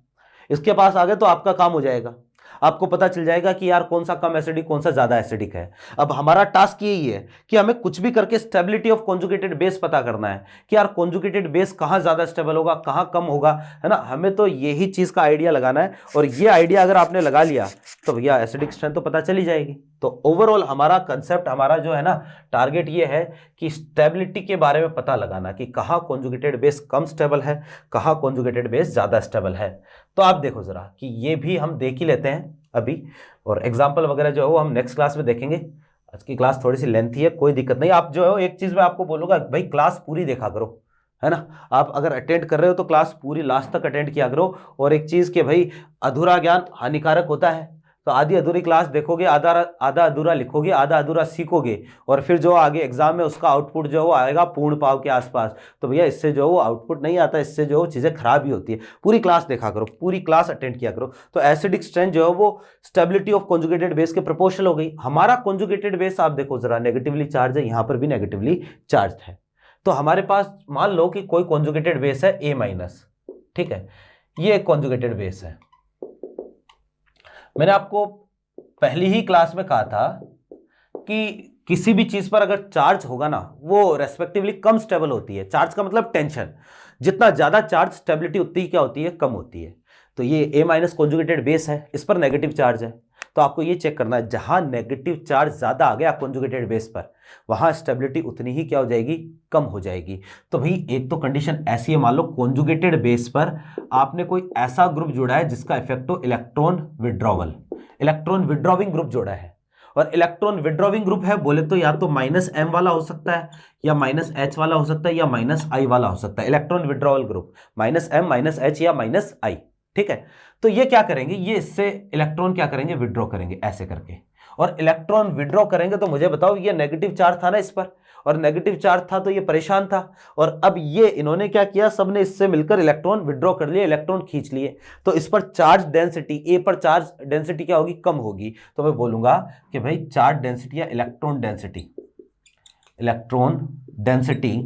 इसके पास आ गए तो आपका काम हो जाएगा, आपको पता चल जाएगा कि यार कौन सा कम एसिडिक कौन सा ज्यादा एसिडिक है। अब हमारा टास्क यही है कि हमें कुछ भी करके स्टेबिलिटी ऑफ कॉन्जुगेटेड बेस पता करना है कि यार कॉन्जुगेटेड बेस कहां ज्यादा स्टेबल होगा, कहां कम होगा, है ना। हमें तो यही चीज का आइडिया लगाना है, और ये आइडिया अगर आपने लगा लिया तो भैया एसिडिक स्ट्रेंथ तो पता चली जाएगी। तो ओवरऑल हमारा कंसेप्ट, हमारा जो है ना टारगेट ये है कि स्टेबिलिटी के बारे में पता लगाना कि कहां कॉन्जुगेटेड बेस कम स्टेबल है, कहां कॉन्जुगेटेड बेस ज्यादा स्टेबल है। तो आप देखो जरा कि ये भी हम देख ही लेते हैं अभी, और एग्जाम्पल वगैरह जो है वो हम नेक्स्ट क्लास में देखेंगे। आज की क्लास थोड़ी सी लेंथी है, कोई दिक्कत नहीं। आप जो है एक चीज मैं आपको बोलूंगा, भाई क्लास पूरी देखा करो, है ना। आप अगर अटेंड कर रहे हो तो क्लास पूरी लास्ट तक अटेंड किया करो। और एक चीज के भाई अधूरा ज्ञान हानिकारक होता है, तो आधी अधूरी क्लास देखोगे, आधा आधा अधूरा लिखोगे, आधा अधूरा सीखोगे, और फिर जो आगे एग्जाम में उसका आउटपुट जो है वो आएगा पूर्ण पाव के आसपास। तो भैया इससे जो वो आउटपुट नहीं आता, इससे जो चीज़ें खराब ही होती है। पूरी क्लास देखा करो, पूरी क्लास अटेंड किया करो। तो एसिडिक स्ट्रेंथ जो है वो स्टेबिलिटी ऑफ कॉन्जुगेटेड बेस के प्रोपोर्शनल हो गई। हमारा कॉन्जुगेटेड बेस आप देखो जरा, नेगेटिवली चार्ज है, यहां पर भी नेगेटिवली चार्ज है। तो हमारे पास मान लो कि कोई कॉन्जुगेटेड बेस है A-, ठीक है, ये एक कॉन्जुगेटेड बेस है। मैंने आपको पहली ही क्लास में कहा था कि किसी भी चीज पर अगर चार्ज होगा ना, वो रेस्पेक्टिवली कम स्टेबल होती है। चार्ज का मतलब टेंशन, जितना ज्यादा चार्ज स्टेबिलिटी उतनी ही क्या होती है, कम होती है। तो ये A- कॉन्जुगेटेड बेस है, इस पर नेगेटिव चार्ज है। तो आपको ये चेक करना है, जहां नेगेटिव चार्ज ज्यादा आ गया कॉन्जुगेटेड बेस पर, वहां स्टेबिलिटी उतनी ही क्या हो जाएगी, कम हो जाएगी। तो भाई एक तो कंडीशन ऐसी है, मान लो कॉन्जुगेटेड बेस पर आपने कोई ऐसा ग्रुप जोड़ा है जिसका इफेक्ट हो electron withdrawal, electron withdrawing group जोड़ा है। और इलेक्ट्रॉन विड्रॉविंग ग्रुप है बोले तो या तो -M वाला हो सकता है, या -H वाला हो सकता है, या -I वाला हो सकता है। Electron withdrawal group -M, -H या -I, ठीक है। तो ये क्या करेंगे, ये इससे इलेक्ट्रॉन क्या करेंगे, विड्रॉ करेंगे ऐसे करके। और इलेक्ट्रॉन विड्रॉ करेंगे तो मुझे बताओ, ये नेगेटिव चार्ज था ना इस पर, और नेगेटिव चार्ज था तो ये परेशान था। और अब ये इन्होंने क्या किया, सबने इससे मिलकर इलेक्ट्रॉन विड्रॉ कर लिए, इलेक्ट्रॉन खींच लिए। तो इस पर चार्ज डेंसिटी, ए पर चार्ज डेंसिटी क्या होगी, कम होगी। तो मैं बोलूंगा कि भाई चार्ज डेंसिटी या electron density, electron density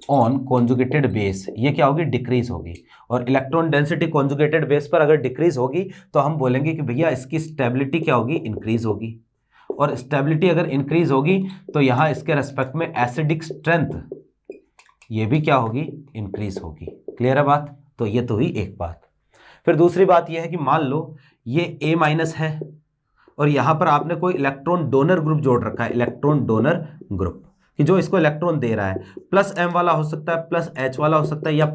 on conjugated base, ये क्या होगी, डिक्रीज होगी। और इलेक्ट्रॉन डेंसिटी कॉन्जुगेटेड बेस पर अगर डिक्रीज होगी तो हम बोलेंगे कि भैया इसकी स्टेबिलिटी क्या होगी, इंक्रीज होगी। और स्टेबिलिटी अगर इंक्रीज होगी तो यहां इसके रेस्पेक्ट में एसिडिक स्ट्रेंथ ये भी क्या होगी, इंक्रीज होगी। क्लियर है बात। तो ये तो हुई एक बात। फिर दूसरी बात ये है कि मान लो ये A- है और यहां पर आपने कोई इलेक्ट्रॉन डोनर ग्रुप जोड़ रखा है, इलेक्ट्रॉन डोनर ग्रुप, कि जो इसको इलेक्ट्रॉन दे रहा है। +M वाला हो सकता है, +H वाला हो सकता है, या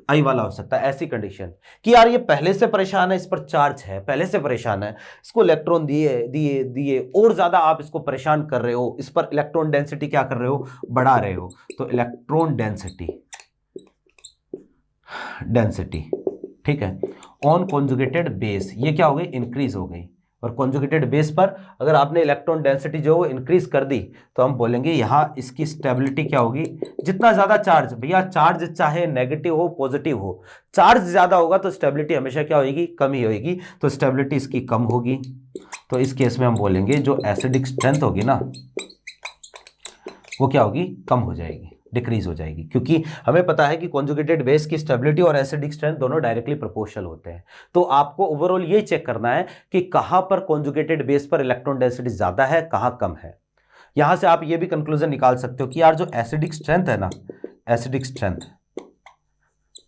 +I वाला हो सकता है। ऐसी कंडीशन कि यार ये पहले से परेशान है, इस पर चार्ज है, पहले से परेशान है, इसको इलेक्ट्रॉन दिए दिए दिए और ज्यादा आप इसको परेशान कर रहे हो, इस पर इलेक्ट्रॉन डेंसिटी क्या कर रहे हो, बढ़ा रहे हो। तो इलेक्ट्रॉन डेंसिटी ठीक है, ऑन कॉन्जुगेटेड बेस ये क्या हो गई, इंक्रीज हो गई। और कॉन्जुगेटेड बेस पर अगर आपने इलेक्ट्रॉन डेंसिटी जो इंक्रीज कर दी तो हम बोलेंगे यहां इसकी स्टेबिलिटी क्या होगी, जितना ज्यादा चार्ज, भैया चार्ज चाहे नेगेटिव हो पॉजिटिव हो, चार्ज ज्यादा होगा तो स्टेबिलिटी हमेशा क्या होगी, कम ही होगी। तो स्टेबिलिटी इसकी कम होगी। तो इस केस में हम बोलेंगे जो एसिडिक स्ट्रेंथ होगी ना, वो क्या होगी, कम हो जाएगी, डिक्रीज हो जाएगी। क्योंकि हमें पता है कि कॉन्जुगेटेड बेस की स्टेबिलिटी और एसिडिक स्ट्रेंथ दोनों डायरेक्टली प्रोपोर्शनल होते हैं। तो आपको ओवरऑल ये चेक करना है कि कहां पर कॉन्जुगेटेड बेस पर इलेक्ट्रॉन डेंसिटी ज्यादा है, कहां कम है। यहां से आप ये भी कंक्लूजन निकाल सकते हो कि यार जो एसिडिक स्ट्रेंथ है ना, एसिडिक स्ट्रेंथ,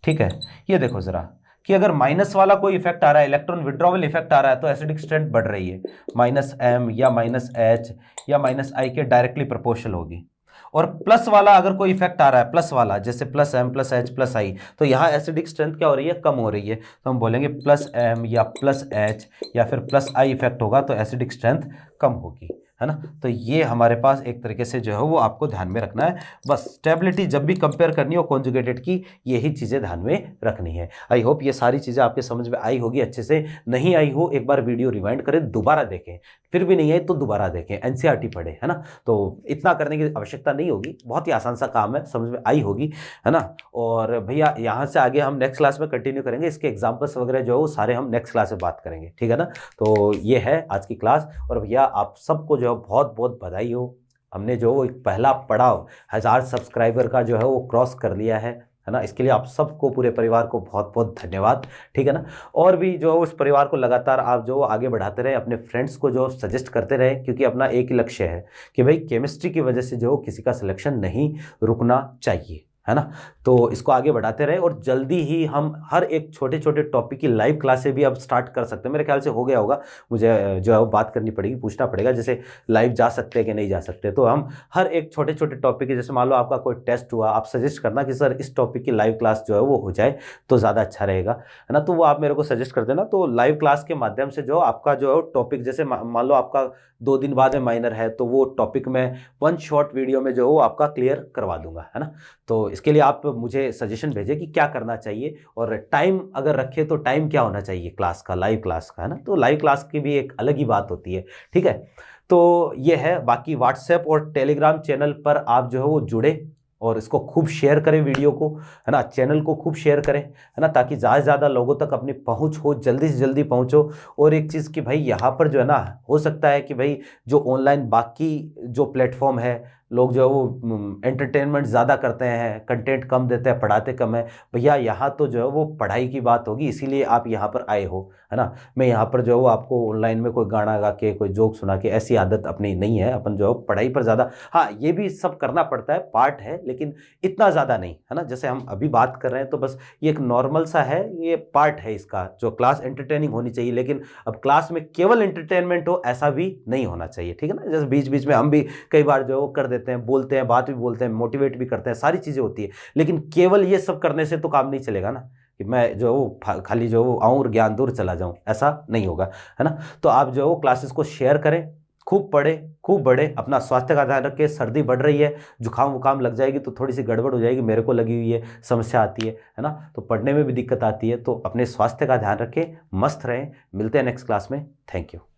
ठीक है, ये देखो जरा कि अगर माइनस वाला कोई इफेक्ट आ रहा है, इलेक्ट्रॉन विड्रॉवल इफेक्ट आ रहा है, तो एसिडिक स्ट्रेंथ बढ़ रही है। -M या -H या -I के डायरेक्टली प्रोपोर्शनल होगी। और प्लस वाला अगर कोई इफेक्ट आ रहा है, प्लस वाला जैसे +M +H +I, तो यहाँ एसिडिक स्ट्रेंथ क्या हो रही है, कम हो रही है। तो हम बोलेंगे +M या +H या फिर +I इफेक्ट होगा तो एसिडिक स्ट्रेंथ कम होगी, है ना। तो ये हमारे पास एक तरीके से जो है वो आपको ध्यान में रखना है। बस स्टेबिलिटी जब भी कंपेयर करनी हो कॉन्जुगेटेड की, यही चीज़ें ध्यान में रखनी है। आई होप ये सारी चीज़ें आपके समझ में आई होगी अच्छे से। नहीं आई हो एक बार वीडियो रिवाइंड करें, दोबारा देखें, फिर भी नहीं आई तो दोबारा देखें, एनसीईआरटी पढ़ें, है ना। तो इतना करने की आवश्यकता नहीं होगी, बहुत ही आसान सा काम है, समझ में आई होगी, है ना। और भैया यहाँ से आगे हम नेक्स्ट क्लास में कंटिन्यू करेंगे, इसके एग्जाम्पल्स वगैरह जो है वो सारे हम नेक्स्ट क्लास में बात करेंगे, ठीक है ना। तो ये है आज की क्लास। और भैया आप सबको जो है बहुत बहुत बधाई हो, हमने जो वो एक पहला पड़ाव 1000 सब्सक्राइबर का जो है वो क्रॉस कर लिया है ना। इसके लिए आप सबको, पूरे परिवार को बहुत बहुत धन्यवाद, ठीक है ना। और भी जो उस परिवार को लगातार आप जो आगे बढ़ाते रहे, अपने फ्रेंड्स को जो सजेस्ट करते रहे, क्योंकि अपना एक ही लक्ष्य है कि भाई केमिस्ट्री की वजह से जो किसी का सिलेक्शन नहीं रुकना चाहिए, है ना। तो इसको आगे बढ़ाते रहे और जल्दी ही हम हर एक छोटे छोटे टॉपिक की लाइव क्लासें भी अब स्टार्ट कर सकते हैं। मेरे ख्याल से हो गया होगा, मुझे जो है वो बात करनी पड़ेगी, पूछना पड़ेगा जैसे लाइव जा सकते हैं कि नहीं जा सकते। तो हम हर एक छोटे छोटे टॉपिक की, जैसे मान लो आपका कोई टेस्ट हुआ, आप सजेस्ट करना कि सर इस टॉपिक की लाइव क्लास जो है वो हो जाए तो ज़्यादा अच्छा रहेगा, है ना। तो वो आप मेरे को सजेस्ट कर देना। तो लाइव क्लास के माध्यम से जो आपका जो है टॉपिक, जैसे मान लो आपका 2 दिन बाद में माइनर है, तो वो टॉपिक में 1 शॉर्ट वीडियो में जो है वो आपका क्लियर करवा दूंगा, है ना। तो इसके लिए आप मुझे सजेशन भेजें कि क्या करना चाहिए, और टाइम अगर रखें तो टाइम क्या होना चाहिए क्लास का, लाइव क्लास का, है ना। तो लाइव क्लास की भी एक अलग ही बात होती है, ठीक है। तो ये है, बाकी व्हाट्सएप और टेलीग्राम चैनल पर आप जो है वो जुड़े और इसको खूब शेयर करें वीडियो को, है ना, चैनल को खूब शेयर करें, है ना, ताकि ज़्यादा से ज़्यादा लोगों तक अपनी पहुंच हो, जल्दी से जल्दी पहुंचो। और एक चीज़ कि भाई यहाँ पर जो है ना, हो सकता है कि भाई जो ऑनलाइन बाकी जो प्लेटफॉर्म है, लोग जो है वो एंटरटेनमेंट ज़्यादा करते हैं, कंटेंट कम देते हैं, पढ़ाते कम है। भैया यहाँ तो जो है वो पढ़ाई की बात होगी, इसीलिए आप यहाँ पर आए हो, है ना। मैं यहाँ पर जो है वो आपको ऑनलाइन में कोई गाना गा के, कोई जोक सुना के, ऐसी आदत अपनी नहीं है। अपन जो है पढ़ाई पर ज़्यादा, हाँ ये भी सब करना पड़ता है, पार्ट है, लेकिन इतना ज़्यादा नहीं, है ना। जैसे हम अभी बात कर रहे हैं तो बस ये एक नॉर्मल सा है, ये पार्ट है इसका। जो क्लास एंटरटेनिंग होनी चाहिए, लेकिन अब क्लास में केवल एंटरटेनमेंट हो ऐसा भी नहीं होना चाहिए, ठीक है ना। जैसे बीच बीच में हम भी कई बार जो है वो कर देते हैं, बोलते हैं, बात भी बोलते हैं, मोटिवेट भी करते हैं, सारी चीज़ें होती है, लेकिन केवल ये सब करने से तो काम नहीं चलेगा ना, कि मैं जो है वो खाली जो है वो आऊँ और ज्ञान दूर चला जाऊँ, ऐसा नहीं होगा, है ना। तो आप जो है वो क्लासेस को शेयर करें, खूब पढ़े, खूब बढ़े, अपना स्वास्थ्य का ध्यान रखें। सर्दी बढ़ रही है, जुकाम वुकाम लग जाएगी तो थोड़ी सी गड़बड़ हो जाएगी, मेरे को लगी हुई है, समस्या आती है ना, तो पढ़ने में भी दिक्कत आती है। तो अपने स्वास्थ्य का ध्यान रखें, मस्त रहें। मिलते हैं नेक्स्ट क्लास में। Thank you.